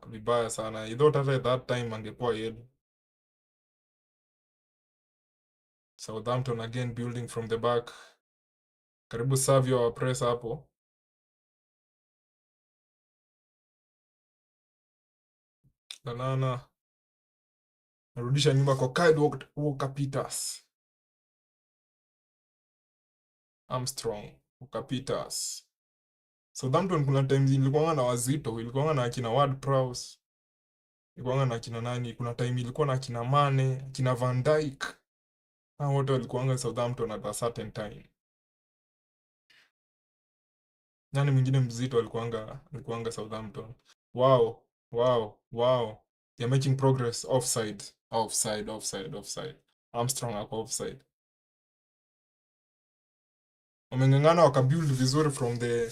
vibaya sana. He thought hata that time angepoa yellow. Southampton again building from the back. Karibu Savio wa press hapo. Lallana narudisha nyuma kwa Kyle Walker-Peters. Armstrong, Walker-Peters. Southampton kuna times ilikuwa na wazito, ilikuwa na akina Ward-Prowse. Ilikuwa na akina nani, kuna time ilikuwa na akina Mane, akina Van Dijk. Hao wote walikuwa Southampton at a certain time. Nani mwingine mzito alikuanga Southampton? Wow. They're making progress. Offside. Armstrong ako offside. Wameng'ang'ana wakabuild vizuri from the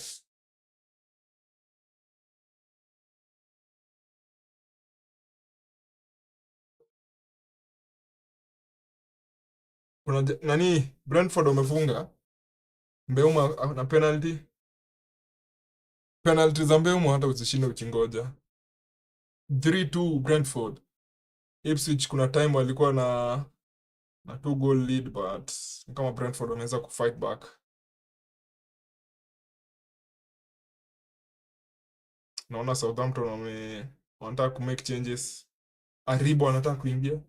kuna nani Brentford wamefunga Mbeuma na penalty za Mbeuma hata usishinde ukingoja. 3-2 Brentford. Ipswich kuna time walikuwa na 2 goal lead but kama Brentford wanaweza kufight back. Naona Southampton wanataka ku make changes. Aribo anataka kuingia.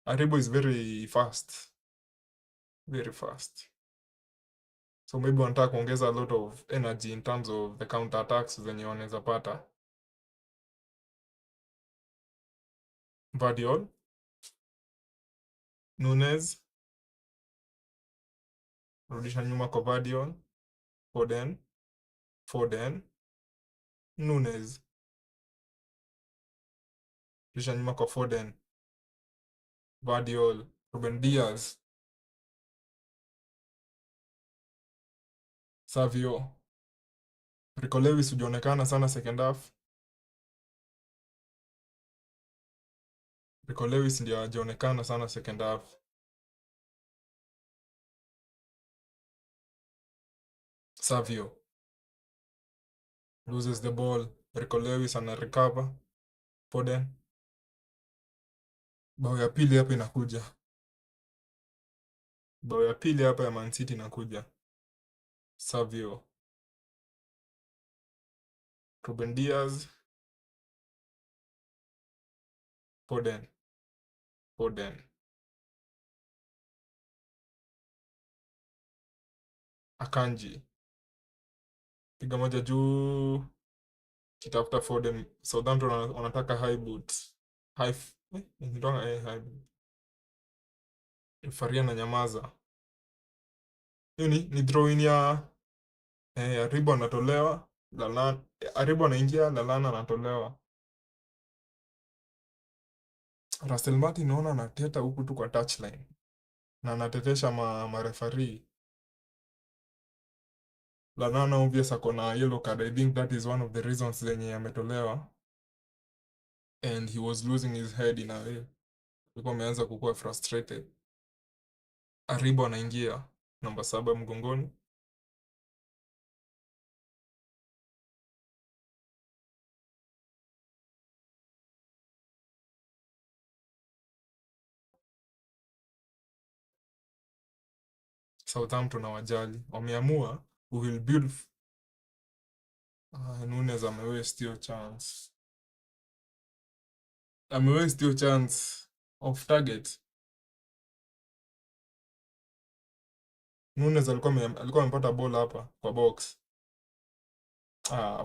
Aribo is very fast. Very fast. So maybe wanataka kuongeza a lot of energy in terms of the counter attacks zenye wanaweza pata. Vardiol, Nunes, rudisha nyuma kwa Vardiol, Foden, Nunes, rudisha nyuma kwa Foden, Vardiol, Ruben Diaz, Savio, Rico Lewis hujaonekana sana second half. Rico Lewis ndio hajaonekana sana second half. Savio loses the ball. Rico Lewis ana recover. Foden. Bao ya pili hapa inakuja. Bao ya pili hapa ya Man City inakuja. Savio. Ruben Diaz. Foden. Akanji. Piga moja juu. Kitafuta Foden. Southampton wanataka high boots. High boot. Faria na nyamaza. Hiyo ni throw in ya Aribo anatolewa. Aribo anaingia, Lallana anatolewa. Russell Martin naona anateta huku tu kwa touchline. Na anatetesha marefari. Lallana obvious ako na yellow card. I think that is one of the reasons zenye ametolewa. And he was losing his head in a way. Alikuwa ameanza kukua frustrated. Aribo anaingia namba 7 mgongoni. Southampton hawajali. Wameamua we will build. Nunes amewaste your chance. Amewaste your chance of target. Nunes alikuwa amepata ball hapa kwa box.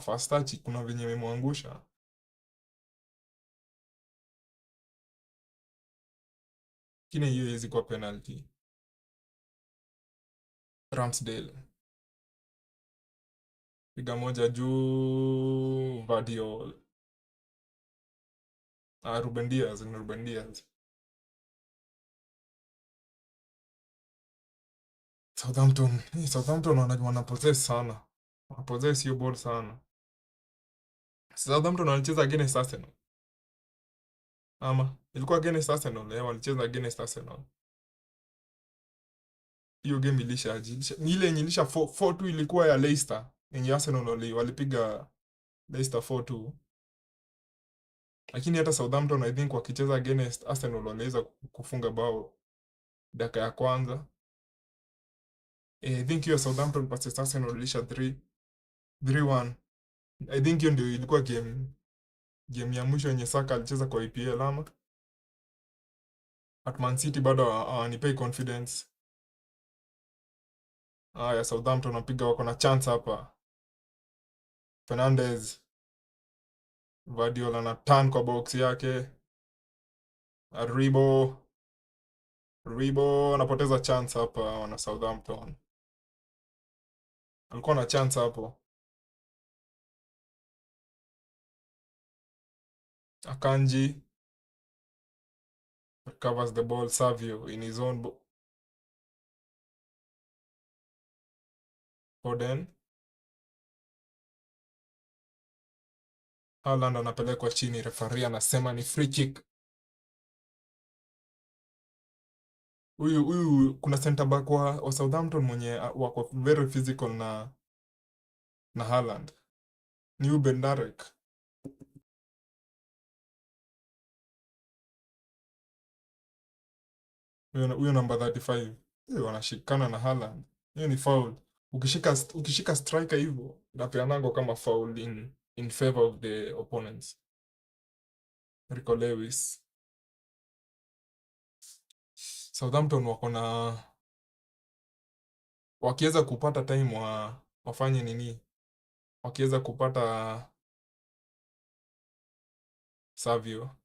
First touch kuna venye imemwangusha. Kine hiyo hizi kwa penalty. Ramsdale. Piga moja juu. Vardiol. Ruben Diaz. Southampton wanapossess sana. Wanapossess hiyo ball sana. Southampton walicheza against Arsenal. Ama ilikuwa against Arsenal, walicheza against Arsenal. Hiyo game ni ile yenye ilisha 4-2 ilikuwa ya Leicester. Yenye Arsenal walipiga Leicester 4-2. Lakini hata Southampton I think wakicheza against Arsenal waliweza kufunga bao dakika ya kwanza. I think hiyo Southampton versus Arsenal ilisha 3-1. I think hiyo ndio ilikuwa game ya mwisho yenye Saka alicheza kwa EPL ama. At Man City bado hawanipei confidence. Ya Southampton wanapiga, wako na chance hapa. Fernandes. Vardiol ana turn kwa box yake. Aribo anapoteza chance hapa, wana Southampton. Alikuwa na chance hapo. Akanji recovers the ball. Savio in his own Foden. Haaland anapelekwa chini, referee anasema ni free kick. Huyu kuna center back wa Southampton mwenye wako very physical na Haaland. Ni Bendarek. Huyo namba 35. Wanashikana na Haaland. Hiyo ni foul. Ukishika striker hivyo inapeanangwa kama foul in favor of the opponents. Rico Lewis. Southampton wakiweza kupata time wafanye nini, wakiweza kupata Savio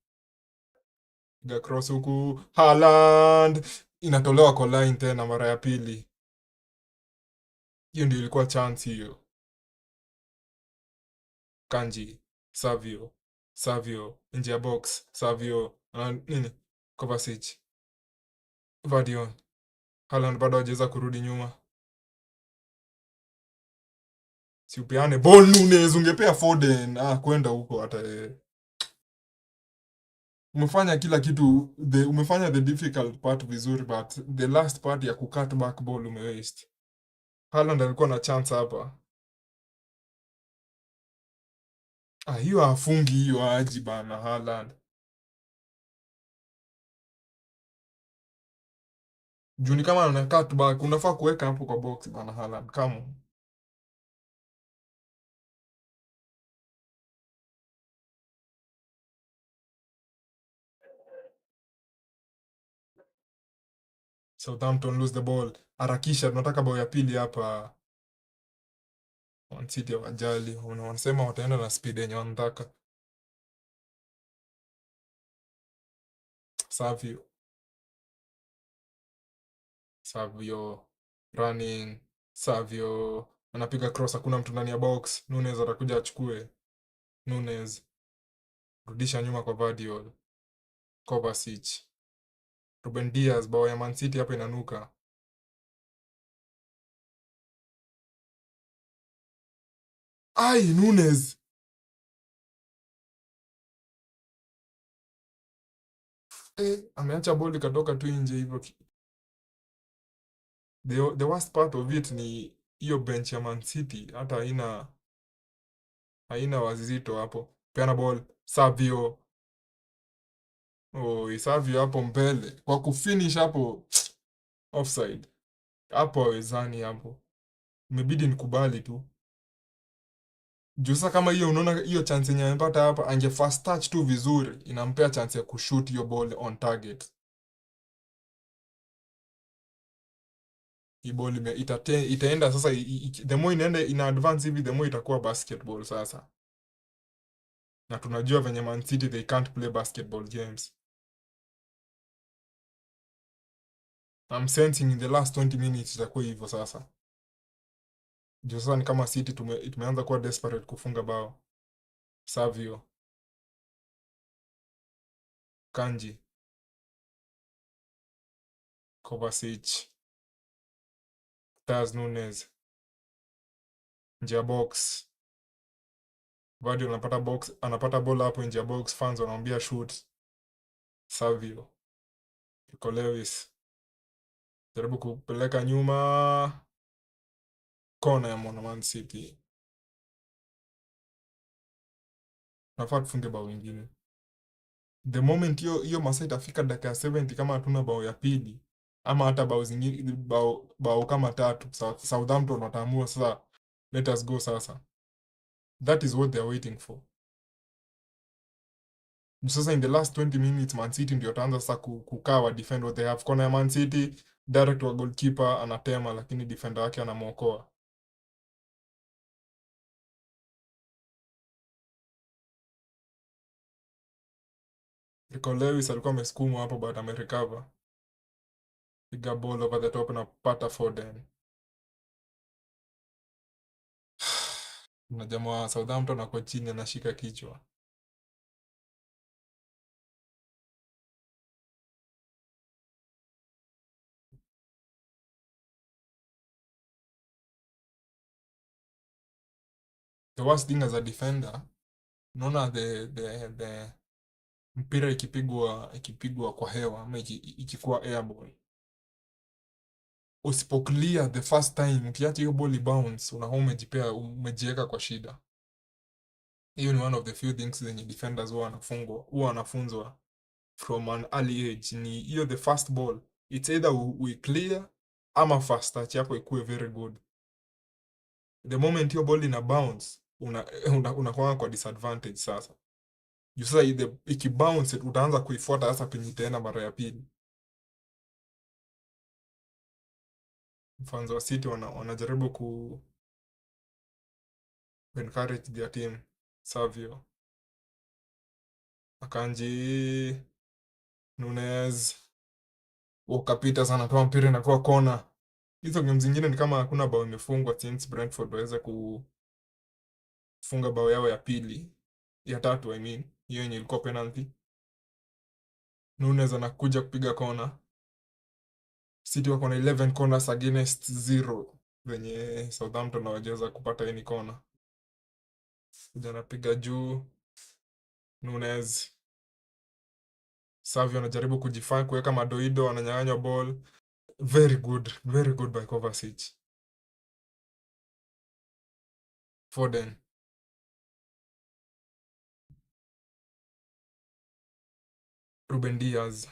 piga cross huku, Haaland inatolewa kwa line tena mara ya pili. Hiyo ndio ilikuwa chance hiyo. Kanji, Savio nje ya box, Savio nini, Kovacic, Vardion, Haaland bado hajaweza kurudi nyuma. Si upeane ball Nunes, ungepea Foden kwenda huko hata umefanya kila kitu, umefanya the difficult part vizuri, but the last part ya kucut back ball umewaste. Haaland alikuwa na chance hapa. Hiyo afungi hiyo aji bana Haaland. Juu ni kama ana cut back, unafaa kuweka hapo kwa box bana Haaland kama. Southampton lose the ball. Harakisha, tunataka bao ya pili hapa. Man City hawajali, wanasema wataenda na speed yenye wanataka. Savio running, Savio anapiga cross, hakuna mtu ndani ya box. Nunes atakuja achukue. Nunes rudisha nyuma kwa Vardiol, Kovacic, Ruben Dias. Bao ya Man City hapa inanuka. Nunes ameacha boli katoka tu nje hivyo. The worst part of it ni hiyo bench ya Man City hata haina wazito hapo. Peana ball Savio. Savio hapo mbele kwa kufinish hapo. Offside hapo, hawezani hapo, imebidi nikubali tu. Juu sasa kama hiyo, unaona hiyo chance yenye amepata hapa, ange first touch tu vizuri, inampea chance ya kushoot hiyo ball on target. Hii ball itaenda sasa, the more inaenda ina advance hivi, the more itakuwa basketball sasa. Na tunajua venye Man City they can't play basketball games. I'm sensing in the last 20 minutes itakuwa hivyo sasa. Juu sasa ni kama City tumeanza kuwa desperate kufunga bao. Savio, Kanji, Kovacic, Taz Nunes, nje ya box. Vardy anapata bola hapo nje ya box, fans wanamwambia shoot. Savio, Rico Lewis jaribu kupeleka nyuma, kona ya Man City. Nafaa tufunge bao wengine. The moment hiyo masaa itafika dakika ya 70, kama hatuna bao ya pili ama hata bao zingine, bao kama tatu, Southampton wataamua sasa, let us go sasa. That is what they are waiting for. Sasa in the last 20 minutes Man City ndio wataanza sasa kukaa wa defend what they have. Kona ya Man City, direct wa goalkeeper anatema, lakini defender wake anamuokoa. Rico Lewis alikuwa amesukumwa hapo but amerecover. Piga ball over the top na pata Foden. Na jamaa wa Southampton ako chini anashika kichwa. The worst thing as a defender, unaona the mpira ikipigwa kwa hewa ama ikikuwa airball, usipoclear the first time, ukiacha hiyo ball bounce, unakuwa umejiweka kwa shida. Hiyo ni one of the few things zenye defenders huwa wanafunzwa from an early age. Ni hiyo the first ball, it's either we clear ama first touch yako ikuwe very good. The moment hiyo ball ina bounce, unakuwa kwa disadvantage sasa. Juu sasa ikibounce utaanza kuifuata sasa penye tena mara ya pili. fans wa City wanajaribu ku encourage their team. Savio, Akanji, Nunez, Walker Peters anatoa mpira inakuwa kona. Hizo game zingine ni kama hakuna bao imefungwa since Brentford waweze kufunga bao yao ya pili, ya tatu I mean, hiyo yenye ilikuwa penalty. Nunez anakuja kupiga kona. City wako na 11 corners against 0 venye Southampton hawajaweza kupata any corner. Kuja anapiga juu. Nunez, Savio anajaribu kujifanya kuweka madoido, ananyang'anywa ball. Very good by Kovacic. Foden, Ruben Diaz,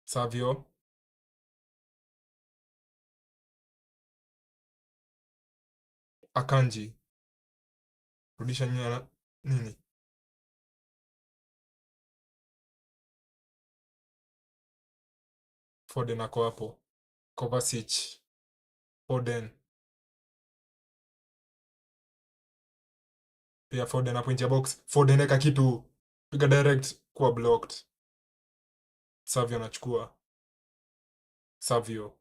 Savio, Akanji, rudisha nyuma nini? Foden ako hapo. Kovacic, Foden. Pia Foden hapo nje ya box. Foden eka kitu. Piga direct kuwa blocked. Savio anachukua. Savio.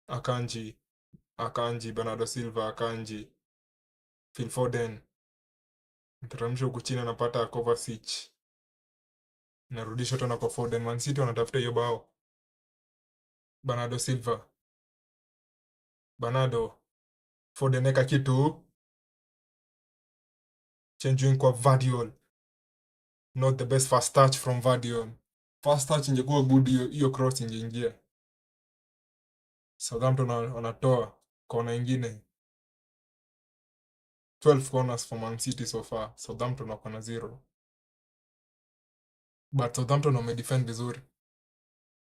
Akanji. Akanji, Bernardo Silva, Akanji. Phil Foden. Mteremsho huku chini anapata Kovacic. Narudisha tena kwa Foden. Man City wanatafuta hiyo bao. Bernardo Silva. Bernardo. Foden eka kitu. Changing kwa Vardiol. Not the best first touch from Vardiol. First touch ingekuwa good, hiyo cross ingeingia. Southampton wanatoa kona ingine. 12 corners for Man City so far. Southampton wako na 0. But Southampton wamedefend vizuri.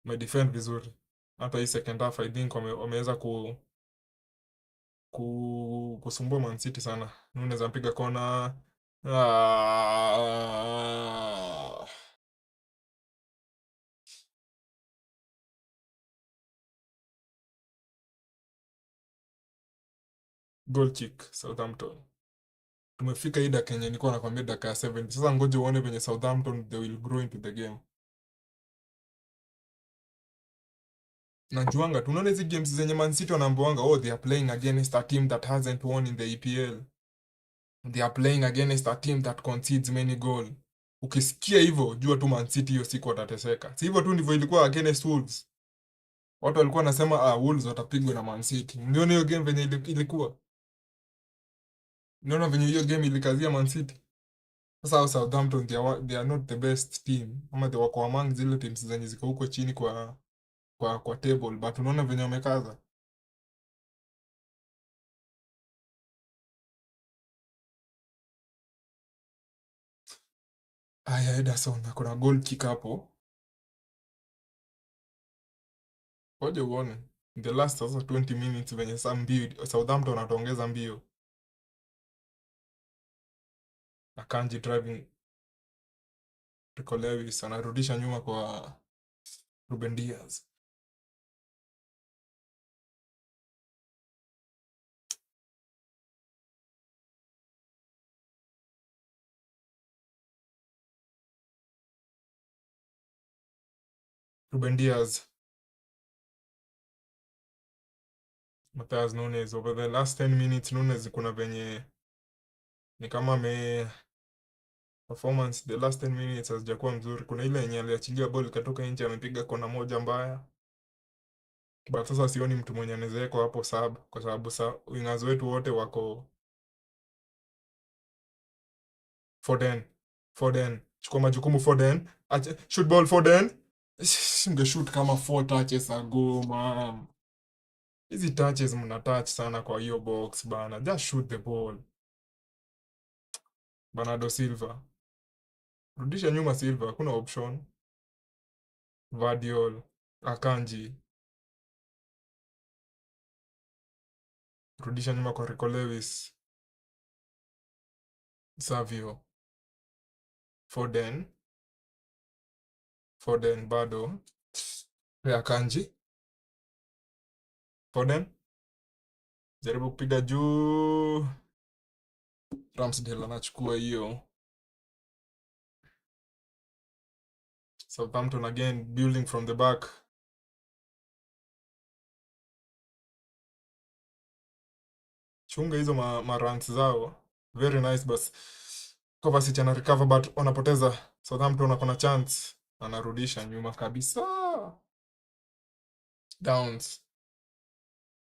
Wamedefend vizuri. Hata hii second half I think wameweza kusumbua Man City sana. Nunez ampiga kona. Goal kick Southampton. Tumefika hii dakika yenye nilikuwa nakwambia dakika ya 7. Sasa ngoja uone venye Southampton they will grow into the game. Najuanga tunaona hizi games zenye Man City wanaambiwanga oh they are playing against a team that hasn't won in the EPL. They are playing against a team that concedes many goal. Ukisikia hivyo jua tu Man City hiyo siku watateseka. Si hivyo tu ndivyo ilikuwa against Wolves. Watu walikuwa wanasema Wolves watapigwa na Man City. Mliona hiyo game venye ilikuwa? Mliona venye hiyo game ilikazia Man City? Sasa Southampton they are not the best team. Ama they wako among zile teams zenye ziko huko chini kwa table, but unaona venye wamekaza. Aya, Ederson kuna goal kick hapo. Ngoja uone. The last sasa 20 minutes venye saa mbio Southampton wataongeza mbio. Akanji driving. Rico Lewis anarudisha nyuma kwa Ruben Diaz. Ruben Diaz. Matheus Nunes over the last 10 minutes Nunes kuna venye ni kama performance the last 10 minutes hazijakuwa mzuri. Kuna ile yenye aliachilia ball ikatoka nje amepiga kona moja mbaya. But sasa sioni mtu mwenye anaweza hapo sub kwa sababu wingers wetu wote wako. Foden. Chukua majukumu Foden. Shoot ball Foden. Shoot kama 4 touches ago man. Hizi touches mna touch sana kwa hiyo box bana. Just shoot the ball. Bernardo Silva. Rudisha nyuma Silva, hakuna option. Vardiol, Akanji. Rudisha nyuma kwa Rico Lewis. Savio. Foden. Foden bado. Ya Kanji. Foden. Jaribu kupiga juu. Ramsdale anachukua hiyo. Southampton again building from the back. Chunga hizo runs zao. Very nice, but Kovacic ana recover but wanapoteza. Southampton wako na chance. Anarudisha nyuma kabisa. Downs.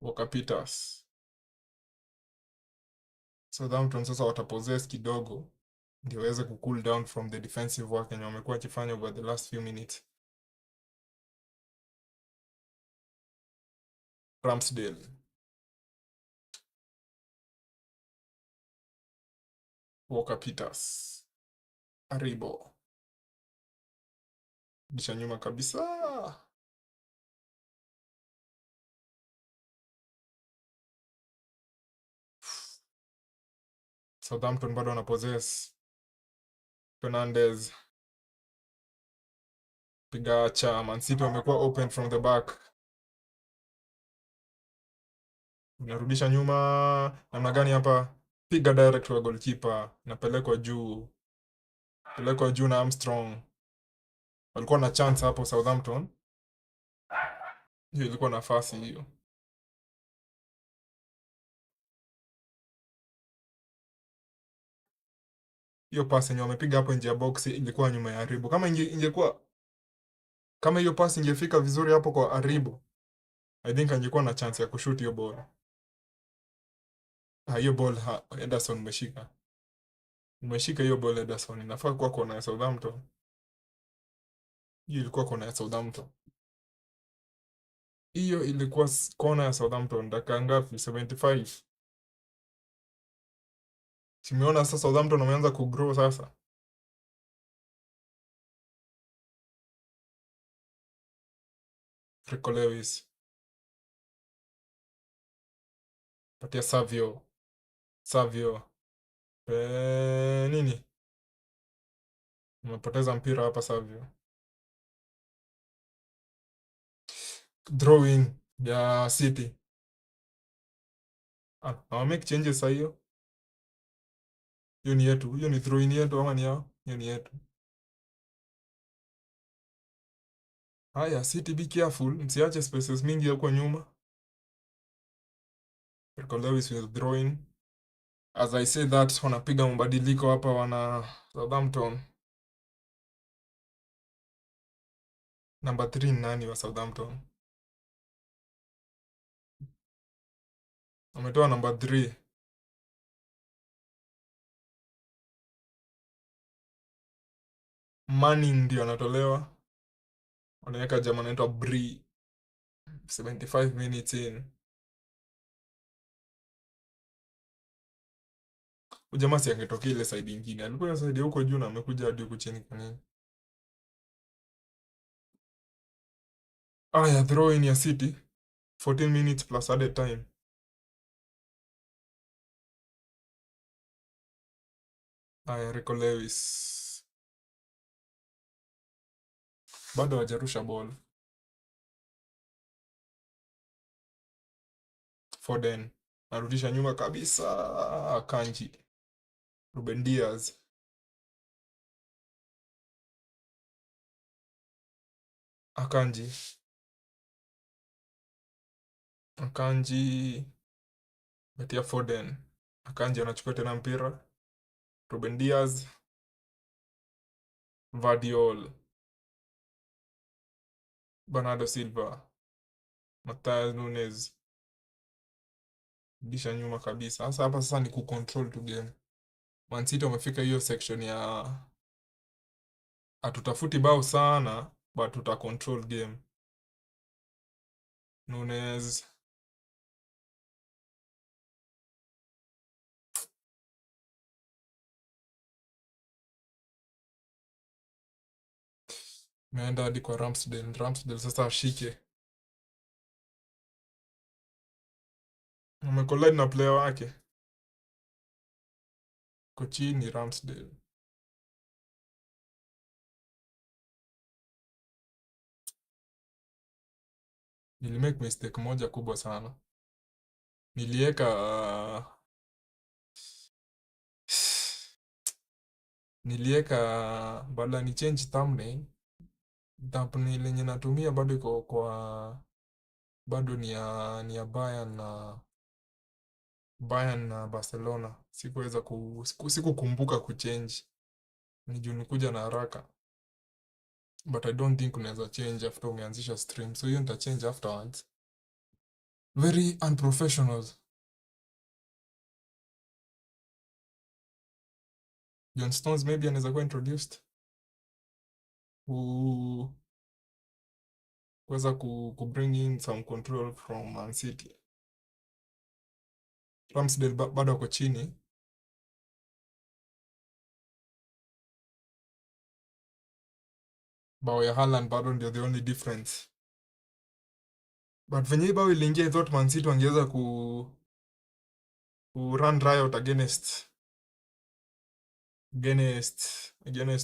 Walker Peters. Southampton sasa watapossess kidogo ndio waweze cool down from the defensive work yenye wamekuwa wakifanya over the last few minutes. Ramsdale. Walker Peters. Aribo. Bisha nyuma kabisa. Southampton bado wana possess. Fernandez. Piga cha Man City wamekuwa open from the back. Unarudisha nyuma. Namna gani hapa? Piga direct wa goalkeeper. Napelekwa juu. Pelekwa juu na Armstrong. Walikuwa na chance hapo Southampton. Hiyo ilikuwa nafasi hiyo. Hiyo pass yenye wamepiga hapo nje ya box ilikuwa nyuma ya Aribo. Kama ingekuwa kama hiyo pass ingefika vizuri hapo kwa Aribo, I think angekuwa na chance ya kushoot hiyo ball. Hiyo ball Ederson umeshika. Umeshika hiyo ball Ederson. Inafaa kuwa kona ya Southampton. Hiyo ilikuwa kona ya Southampton. Hiyo ilikuwa kona ya Southampton. Dakika ngapi? 75. Tumeona sasa Southampton wameanza kugrow sasa. Rico Lewis. Patia Savio. Savio. Nini? Umepoteza mpira hapa Savio. Drawing ya City. Make changes sa hiyo. Hiyo ni yetu. Hiyo ni throw in yetu ama ni yao? Hiyo ni yetu. Haya, City be careful. Msiache spaces mingi huko nyuma. Rico Lewis withdrawing. As I say that, wanapiga mabadiliko hapa wana Southampton. Number 3 nani wa Southampton? Wametoa number 3. Manning ndio anatolewa. Wanaweka jamaa anaitwa Bree. 75 minutes in. Ujamaa si angetokea ile side nyingine. Alikuwa side huko juu na amekuja hadi huko chini kwa nini? Aya, throw in ya City. 14 minutes plus added time. Aya, Rico Lewis. Bado hajarusha ball. Foden. Narudisha nyuma kabisa. Kanji. Ruben Diaz. Akanji. Akanji. Betia Foden. Akanji anachukua tena mpira. Ruben Diaz. Vardiol. Bernardo Silva. Matheus Nunes. Rudisha nyuma kabisa. Sasa hapa sasa ni kucontrol tu game. Man City wamefika hiyo section ya hatutafuti bao sana but tuta control game. Nunes. Meenda hadi kwa Ramsdale. Ramsdale sasa ashike. Amecollide na player wake. Kochini Ramsdale. Nilimake mistake moja kubwa sana. Nilieka badala ni change thumbnail. Thumbnail yenye natumia bado iko kwa bado ni ya Bayern na Barcelona. Sikuweza sikukumbuka kuchange. Ni juu nikuja na haraka. But I don't think unaweza change after umeanzisha stream. So hiyo nitachange afterwards. Very unprofessional. John Stones maybe anaweza kuwa introduced. Kuweza bring in some control from Man City. Ramsdale bado ako chini. Bao ya Haaland bado ndio the only difference. But venye bao iliingia, I thought Man City wangeweza run riot against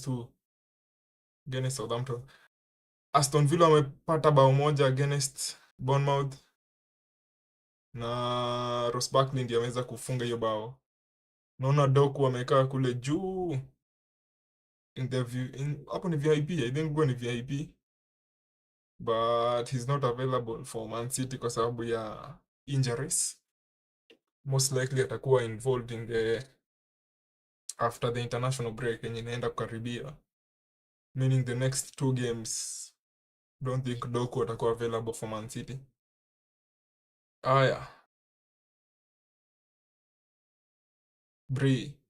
who? Against Southampton. Aston Villa wamepata bao moja against Bournemouth. Na Ross Barkley ndiye ameweza kufunga hiyo bao. Naona Doku amekaa kule juu. Hapo ni VIP, I think go ni VIP. But he's not available for Man City kwa sababu ya injuries. Most likely atakuwa involved in after the international break yenye inaenda kukaribia. Meaning the next 2 games. Don't think Doku atakuwa available for Man City. Aya. Bree.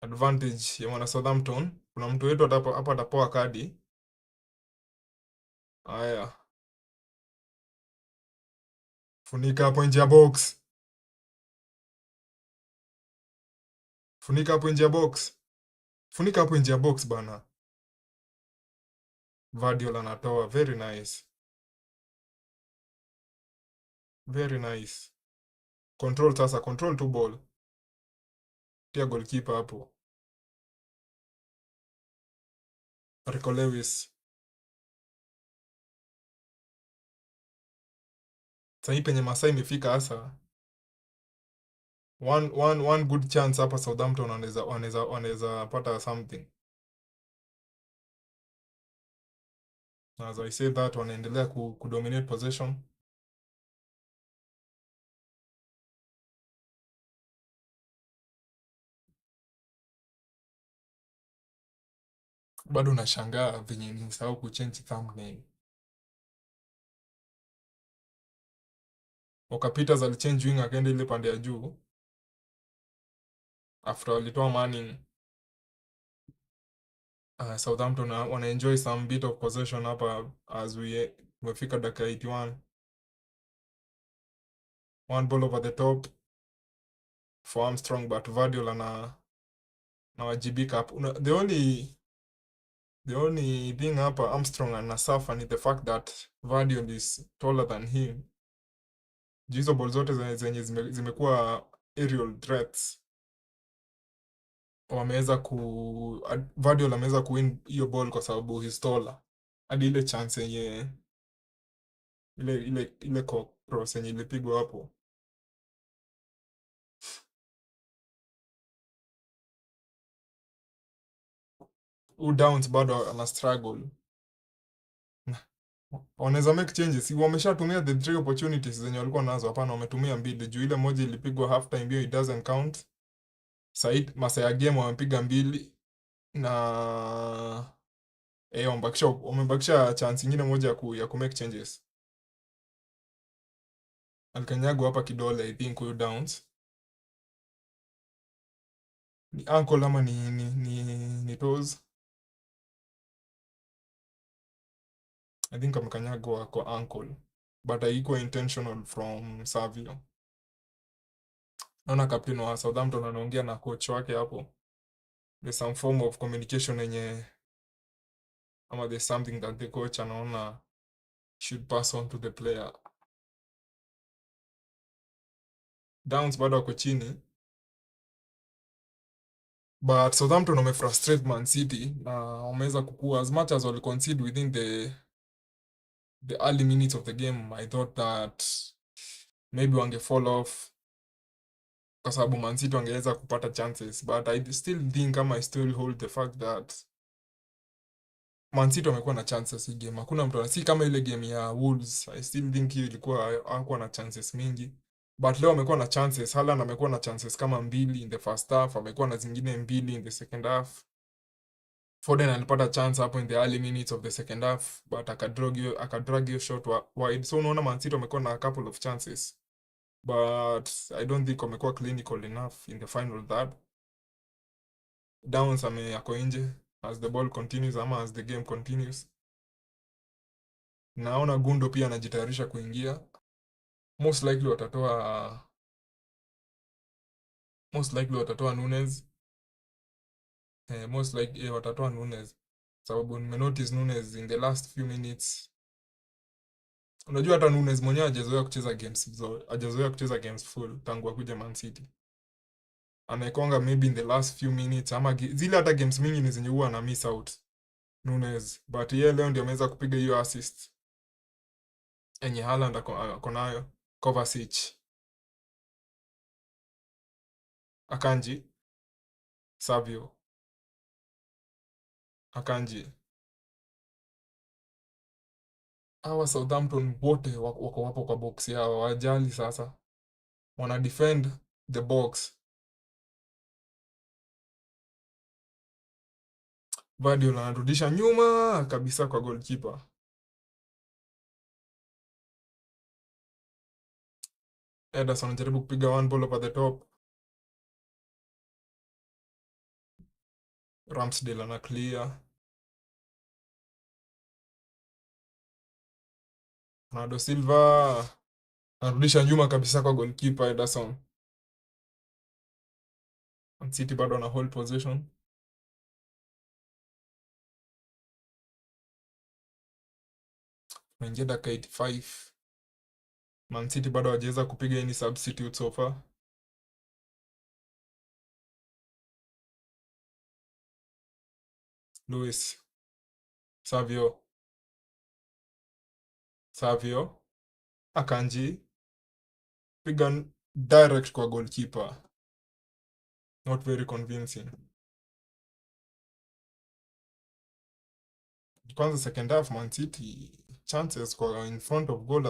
Advantage ya mwana Southampton. Kuna mtu wetu hapa atapoa kadi. Aya. Funika hapo nje ya box. Funika hapo nje ya box bana. Guardiola anatoa. Very nice. Very nice. Control to ball. Pia goalkeeper hapo. Rico Lewis. Sasa penye masaa imefika hasa. One good chance hapa Southampton wanaweza pata something. As I say that, wanaendelea kudominate possession. Bado nashangaa venye nisahau kuchange thumbnail. Wakapita alichange wing akaenda ile pande ya juu. After walitoa Manning. Southampton wana enjoy some bit of possession hapa as wefika dakika 81. One ball over the top for Armstrong, but Guardiola na wajibika hapo. The only thing hapa Armstrong anasuffer ni the fact that Guardiola is taller than him. Hizo ball zote zenye zimekuwa aerial threats. Guardiola ameweza kuwin hiyo ball kwa sababu he's taller. Hadi ile chance yenye ile cross yenye ilipigwa hapo. Downs bado ana struggle. Wanaweza make changes. Wameshatumia the 3 opportunities zenye walikuwa nazo. Hapana, wametumia 2 juu ile moja ilipigwa half time, hiyo it doesn't count. Said masaa ya game wamepiga 2 na wamebakisha chance nyingine moja ya ku make changes. Alikanyagwa hapa kidole, I think huyo Downs. Ni ankle ama ni toes. I think amekanyagwa kwa ankle, but haikuwa intentional from Savio. Naona captain wa Southampton anaongea na coach wake hapo. There's some form of communication yenye ama there's something that the coach anaona should pass on to the player. Downs bado wako chini, but Southampton wamefrustrate Man City na wameweza kukua. As much as wali concede within the early minutes of the game, I thought that maybe wange fall off kwa sababu Man City wangeweza kupata chances, but I still think, kama I still hold the fact that Man City wamekuwa na chances hii game. Hakuna mtu, si kama ile game ya Wolves. I still think hiyo ilikuwa hakuwa na chances mingi. But leo amekuwa na chances. Haaland amekuwa na chances kama mbili in the first half, amekuwa na zingine mbili in the second half. Foden alipata chance hapo in the early minutes of the second half, but akadrag hiyo shot wide. So unaona Man City wamekuwa na a couple of chances, but I don't think wamekuwa clinical enough in the final third. Downs ako nje as the ball continues, ama as the game continues. Naona Gundo pia anajitayarisha kuingia. Most likely watatoa Nunes. Most likely watatoa Nunes. Sababu nimenotice Nunes in the last few minutes. Unajua hata Nunes mwenyewe hajazoea kucheza games full tangu akuje Man City. Amekonga maybe in the last few minutes, ama zile hata games mingi ni zenye huwa na miss out Nunes, but yeye leo ndio ameweza kupiga hiyo assist enye Haaland ako nayo. Kovacic, Akanji, Savio, Akanji. Hawa Southampton wote wako hapo kwa box yao, wajali sasa. Wana defend the box. Vardy anarudisha nyuma kabisa kwa goalkeeper. Ederson anajaribu kupiga one ball over the top. Ramsdale ana clear. Ronaldo Silva anarudisha nyuma kabisa kwa goalkeeper Ederson. Man City bado ana hold position. Naingia dakika 85. Man City bado hawajaweza kupiga any substitute so far. Luis, Savio, Akanji, piga direct kwa goalkeeper. Not very convincing. Kwanza second half Man City chances kwa in front of goal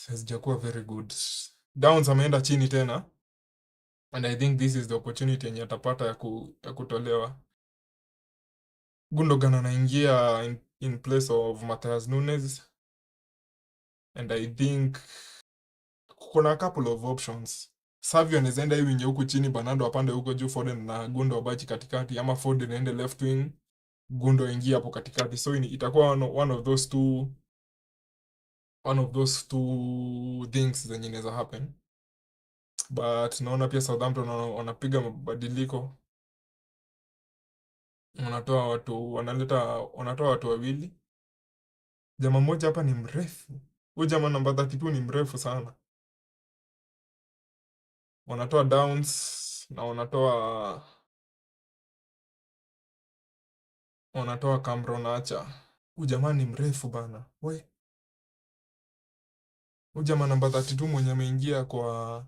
hazijakuwa very good. Downs ameenda chini tena, and I think this is the opportunity yenye atapata ya kutolewa. Gundogan anaingia in place of Matheus Nunes, and I think kuna a couple of options. Savio anaweza enda hivi nje huku chini, Bernardo apande huko juu, Foden na Gundo wabaki katikati, ama Foden aende left wing, Gundo ingia hapo katikati. So itakuwa one of those two things zenye inaweza happen. But naona pia Southampton wanapiga mabadiliko, wanatoa watu wawili. Jamaa mmoja hapa ni mrefu, huyu jamaa namba 32 ni mrefu sana. Wanatoa Downs na wanatoa Cameron Acha. Huyu jamaa ni mrefu bana. Huyu jamaa namba 32 mwenye ameingia kwa,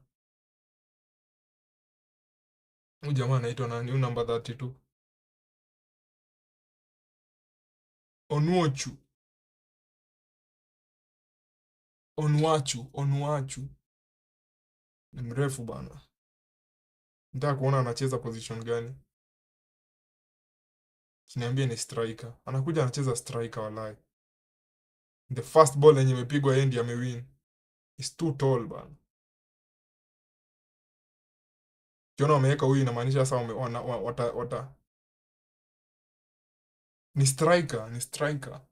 huyu jamaa anaitwa nani? Huyu namba 32 Onwachu ni mrefu bana. Nataka kuona anacheza position gani. Kiniambia ni striker. Anakuja anacheza striker walai. The first ball yenye imepigwa yeye ndiye amewin. Is too tall bana. Kiona wameweka huyu inamaanisha sasa ni striker.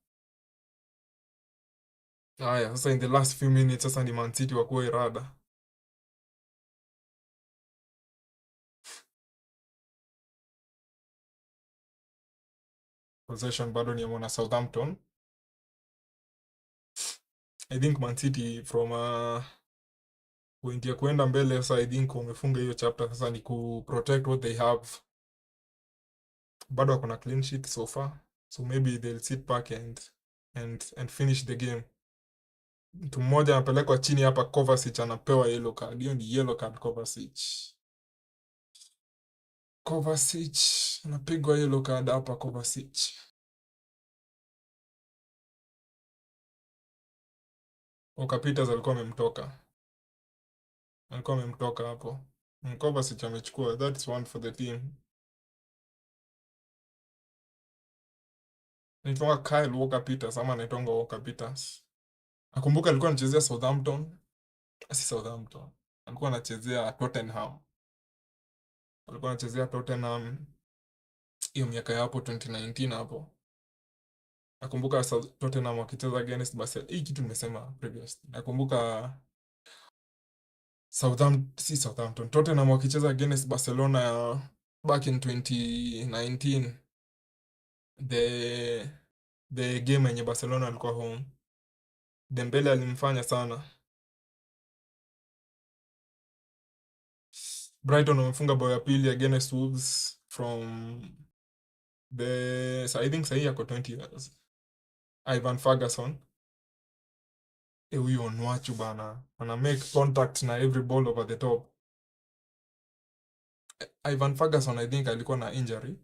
Haya, sasa in the last few minutes sasa ni Man City wakuwa irada. Possession bado ni ya Southampton. I think Man City from point ya kuenda mbele sasa, I think wamefunga hiyo chapter sasa, ni ku protect what they have. Bado wako na clean sheet so far, so maybe they'll sit back and finish the game. Mtu mmoja anapelekwa chini hapa, Kovacic anapewa yellow card. Hiyo ni yellow card. Kovacic anapigwa yellow card hapa. Kovacic Peters alikuwa amemtoka hapo. Kovacic amechukua, that's one for the team. Anaitwa Kyle Walker Peters ama anaitwa Walker Peters. Nakumbuka alikuwa anachezea Southampton. Si Southampton. Alikuwa anachezea Tottenham. Hiyo miaka ya hapo 2019 hapo. Nakumbuka Tottenham wakicheza against Barcelona. Hii kitu nimesema previous. Nakumbuka Southampton. Tottenham wakicheza against Barcelona back in 2019. The game yenye Barcelona alikuwa home. Dembele alimfanya sana. Brighton wamefunga bao ya pili against Wolves from I think sahi yako 20 years. Ivan Ferguson. Huyo Nwachu bana. Ana make contact na every ball over the top. Ivan Ferguson I think alikuwa na injury.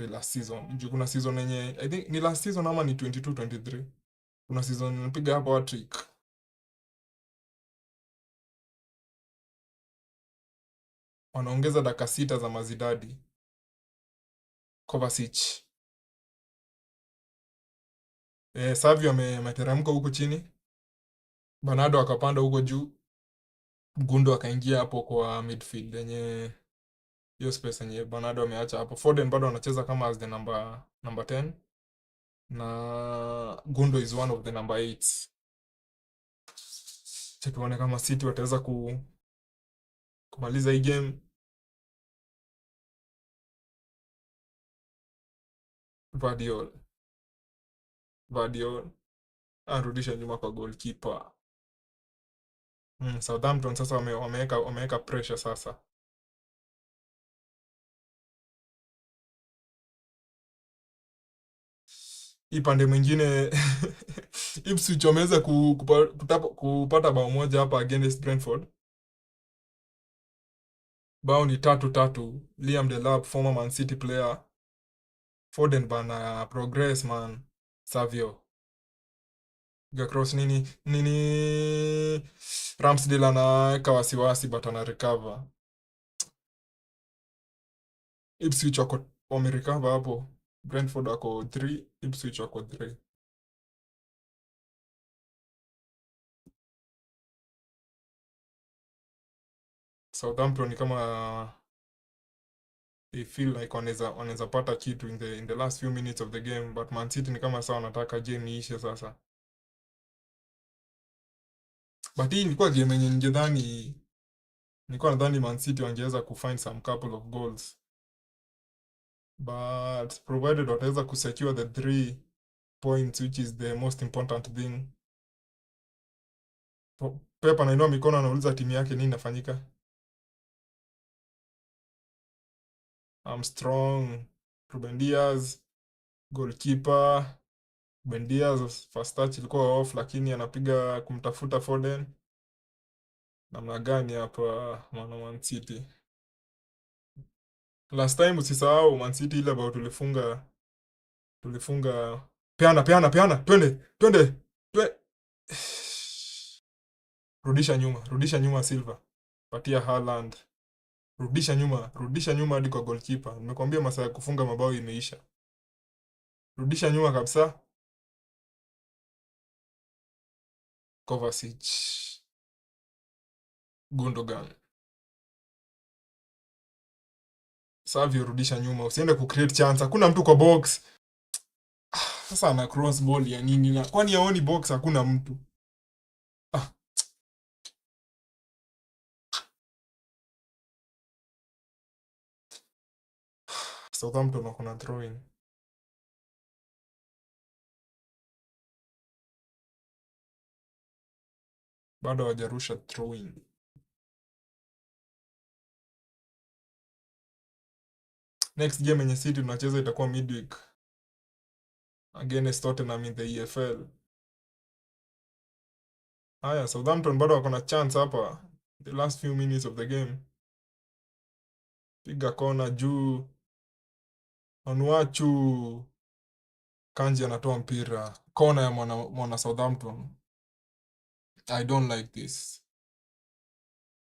Last season. Kuna season yenye I think ni last season ama ni 22-23. Kuna season anapiga hapo hat-trick. Wanaongeza dakika 6 za mazidadi. Kovacic. Savio ameteremka huko chini. Bernardo akapanda huko juu. Gundo akaingia hapo kwa midfield yenye hiyo space yenye Bernardo ameacha hapo. Foden bado anacheza kama as the number 10 na Gundo is one of the number 8. Tuone kama City wataweza kumaliza hii game. Vardiol arudisha nyuma kwa goalkeeper. Southampton sasa wameweka pressure sasa. Hii pande mwingine Ipswich wameweza kupata bao moja hapa against Brentford. Bao ni 3-3. Liam Delap, former Man City player. Foden bana progress man. Savio Gakros nini Ramsdale anaweka wasiwasi but ana recover. Ipswich wamerecover hapo. Brentford wako 3, Ipswich wako 3. Southampton ni kama they feel like wanaweza pata kitu in the last few minutes of the game, but Man City ni kama sawa wanataka game iishe sasa. But hii ilikuwa game yenye nilikuwa nadhani Man City wangeweza kufind some couple of goals, but provided wataweza kusecure the 3 points which is the most important thing. Pep anainua mikono anauliza timu yake nini inafanyika. Armstrong, Ruben Diaz, goalkeeper. Ruben Diaz first touch ilikuwa off, lakini anapiga kumtafuta Foden. Namna gani hapa Man City? Last time usisahau Man City ile bao tulifunga peana twende. Rudisha nyuma Silva. Patia Haaland. Rudisha nyuma hadi kwa goalkeeper. Nimekwambia masaa ya kufunga mabao imeisha. Rudisha nyuma kabisa. Kovacic. Gundogan. Savio rudisha nyuma. Usiende kucreate chance. Hakuna mtu kwa box. Sasa ana cross ball ya nini na kwani haoni box hakuna mtu. Southampton wako na throw in. bado hawajarusha throwing. Next game yenye City tunacheza itakuwa midweek against Tottenham in the EFL. Haya, Southampton bado wako na chance hapa the last few minutes of the game. Piga kona juu, Onuachu Kanji anatoa mpira, kona ya mwana Southampton. I don't like this.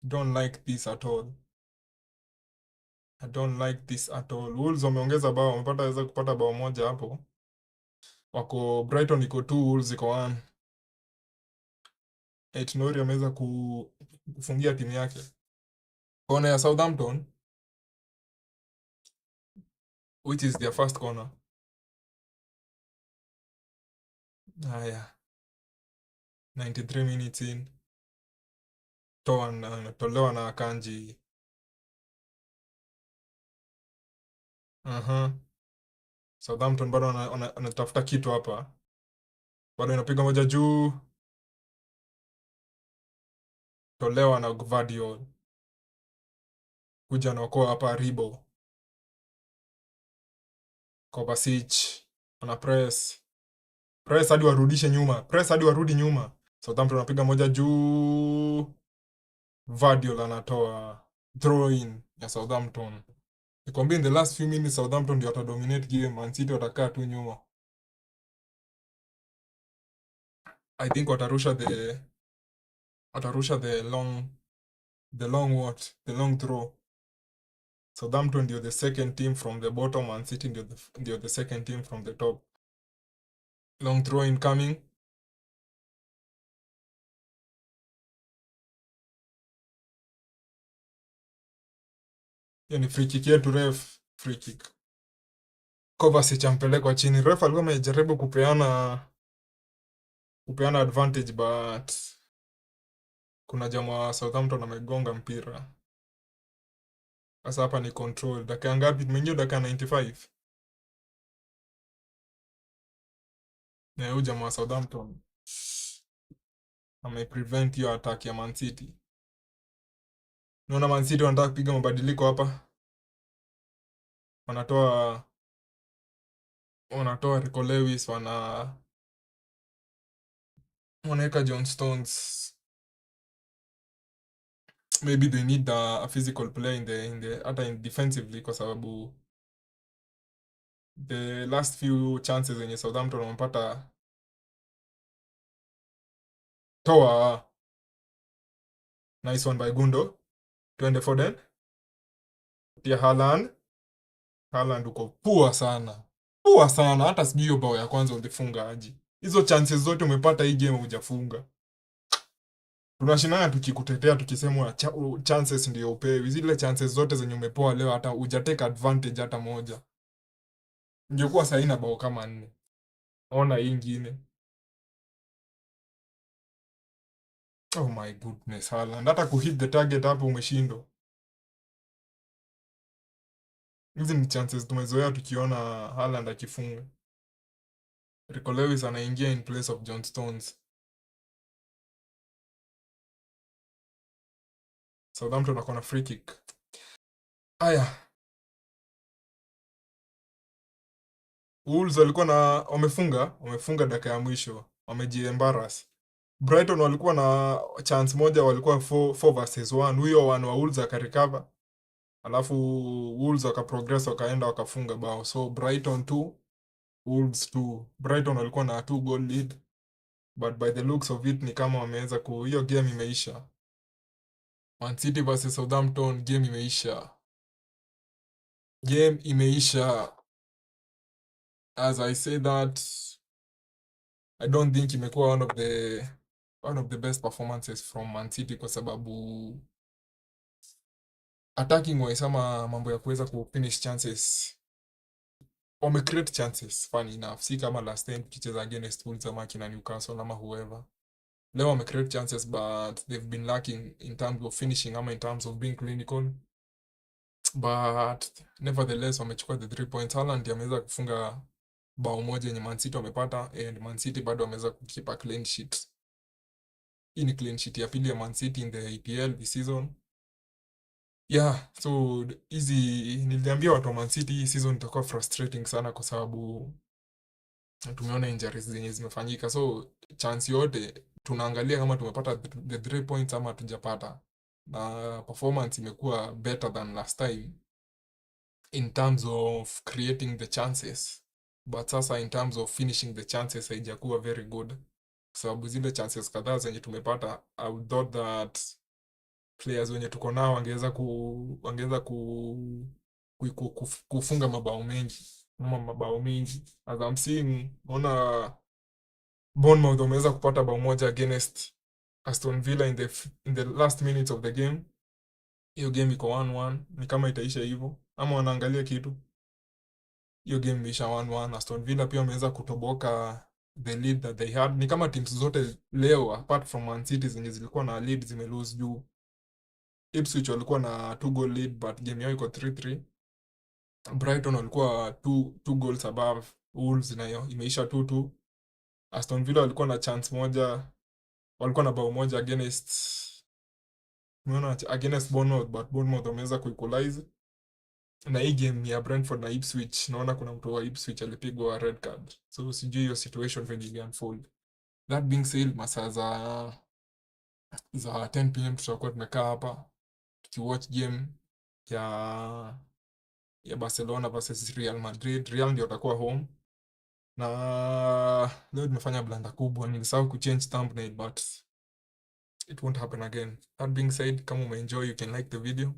Don't like this at all. I don't like this at all. Wolves wameongeza bao, wameweza kupata bao moja hapo. Wako Brighton iko 2, Wolves iko 1. Nori ameweza kufungia timu yake. Kona ya Southampton, which is their first corner. Haya, 93 minutes in. Tolewa na Kanji. Southampton bado anatafuta kitu hapa. Bado inapiga moja juu. Tolewa na Gvardiol. Kuja naokoa hapa Ribo. Kovacic ana press. Press hadi warudishe nyuma. Press hadi warudi nyuma. Southampton anapiga moja juu. Gvardiol anatoa throw in ya Southampton. Nikwambia in the last few minutes Southampton ndio watadominate game, Man City watakaa tu nyuma. I think watarusha the long throw. Southampton ndio the second team from the bottom, Man City ndio the second team from the top. Long throw incoming. Yani free kick yetu ref, free kick. Kovacic ampelekwa chini. Ref alikuwa amejaribu kupeana advantage but kuna jamaa wa Southampton amegonga mpira. Sasa hapa ni control. Dakika ngapi? Tumeingia dakika 95. Na huyu jamaa wa Southampton ameprevent hiyo attack ya Man City. Naona Man City wanataka kupiga mabadiliko hapa. Wanatoa Rico Lewis, wanaweka John Stones. Maybe they need a physical play in the defensively kwa sababu the last few chances zenye Southampton wamepata. Toa. Nice one by Gundo. Twende Foden. Pia Haaland uko poa sana. Poa sana, hata sijui hiyo bao ya kwanza ulifunga aje. Hizo chances zote umepata hii game hujafunga. Tunashindana tukikutetea tukisema chances ndio upewi. Zile chances zote zenye umepoa leo hata hujateka advantage hata moja. Ingekuwa sahi na bao kama 4. Ona hii nyingine. Oh my goodness, Haaland. Hata kuhit the target hapo umeshindwa. Hizi ni chances tumezoea tukiona Haaland akifunga. Rico Lewis anaingia in place of John Stones. Southampton wako na free kick. Aya. Wolves walikuwa wamefunga dakika ya mwisho. Wamejiembarrass. Brighton walikuwa na chance moja, walikuwa 4 versus 1. Huyo one wa Wolves akarecover. Alafu Wolves wakaprogress wakaenda wakafunga bao. So Brighton 2, Wolves 2. Brighton walikuwa na 2 goal lead. But by the looks of it ni kama wameweza hiyo game imeisha. Man City versus Southampton, game imeisha. Game imeisha. As I say that, I don't think imekuwa one of the best performances from Man City kwa sababu attacking wise ama mambo ya kuweza kufinish chances. Create chances, funny enough. Si kama last time tukicheza against Wolves ama kina Newcastle ama whoever. Leo create chances but they've been lacking in terms of finishing ama in terms of being clinical. But nevertheless wamechukua the 3 points. Haaland ameweza kufunga bao moja yenye Man City wamepata and Man City bado wameweza kukeep a clean sheet. Hii ni clean sheet ya pili ya Man City in the EPL this season. Yeah, so hizi niliambia watu wa Man City hii season itakuwa frustrating sana kwa sababu tumeona injuries zenye zimefanyika, so chance yote tunaangalia kama tumepata the 3 points ama hatujapata, na performance imekuwa better than last time in terms of creating the chances, but sasa in terms of finishing the chances haijakuwa very good, kwa sababu zile chances kadhaa zenye tumepata I would thought that players wenye tuko nao wangeweza kufunga mabao mengi ama mabao mengi. As I'm seeing, naona Bournemouth wameweza kupata bao moja against Aston Villa in the last minutes of the game. Hiyo game iko 1-1, ni kama itaisha hivyo ama wanaangalia kitu. Hiyo game imeisha 1-1. Aston Villa pia wameweza kutoboka the lead that they had. Ni kama teams zote leo apart from Man City zenye zilikuwa na lead zimelose juu. Ipswich walikuwa na 2-goal lead but game yao iko 3-3. Brighton walikuwa 2 goals above Wolves, nayo imeisha 2-2. Aston Villa walikuwa na chance moja, walikuwa na bao moja against Bournemouth, but Bournemouth wameweza kuequalize. Na hii game ya Brentford na Ipswich, naona kuna mtu wa Ipswich alipigwa red card, so sijui hiyo situation venye unfold. That being said, masaa za 10 pm tutakuwa tumekaa hapa tukiwatch game ya Barcelona versus Real Madrid. Real ndio watakuwa home, na leo tumefanya blanda kubwa, nilisahau kuchange thumbnail but it won't happen again. That being said, kama umeenjoy, you can like the video,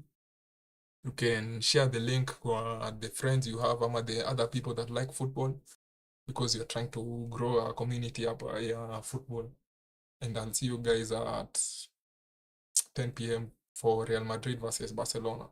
you can share the link kwa the friends you have ama the other people that like football, because you're trying to grow a community hapa ya football. And I'll see you guys at 10 p.m. for Real Madrid versus Barcelona.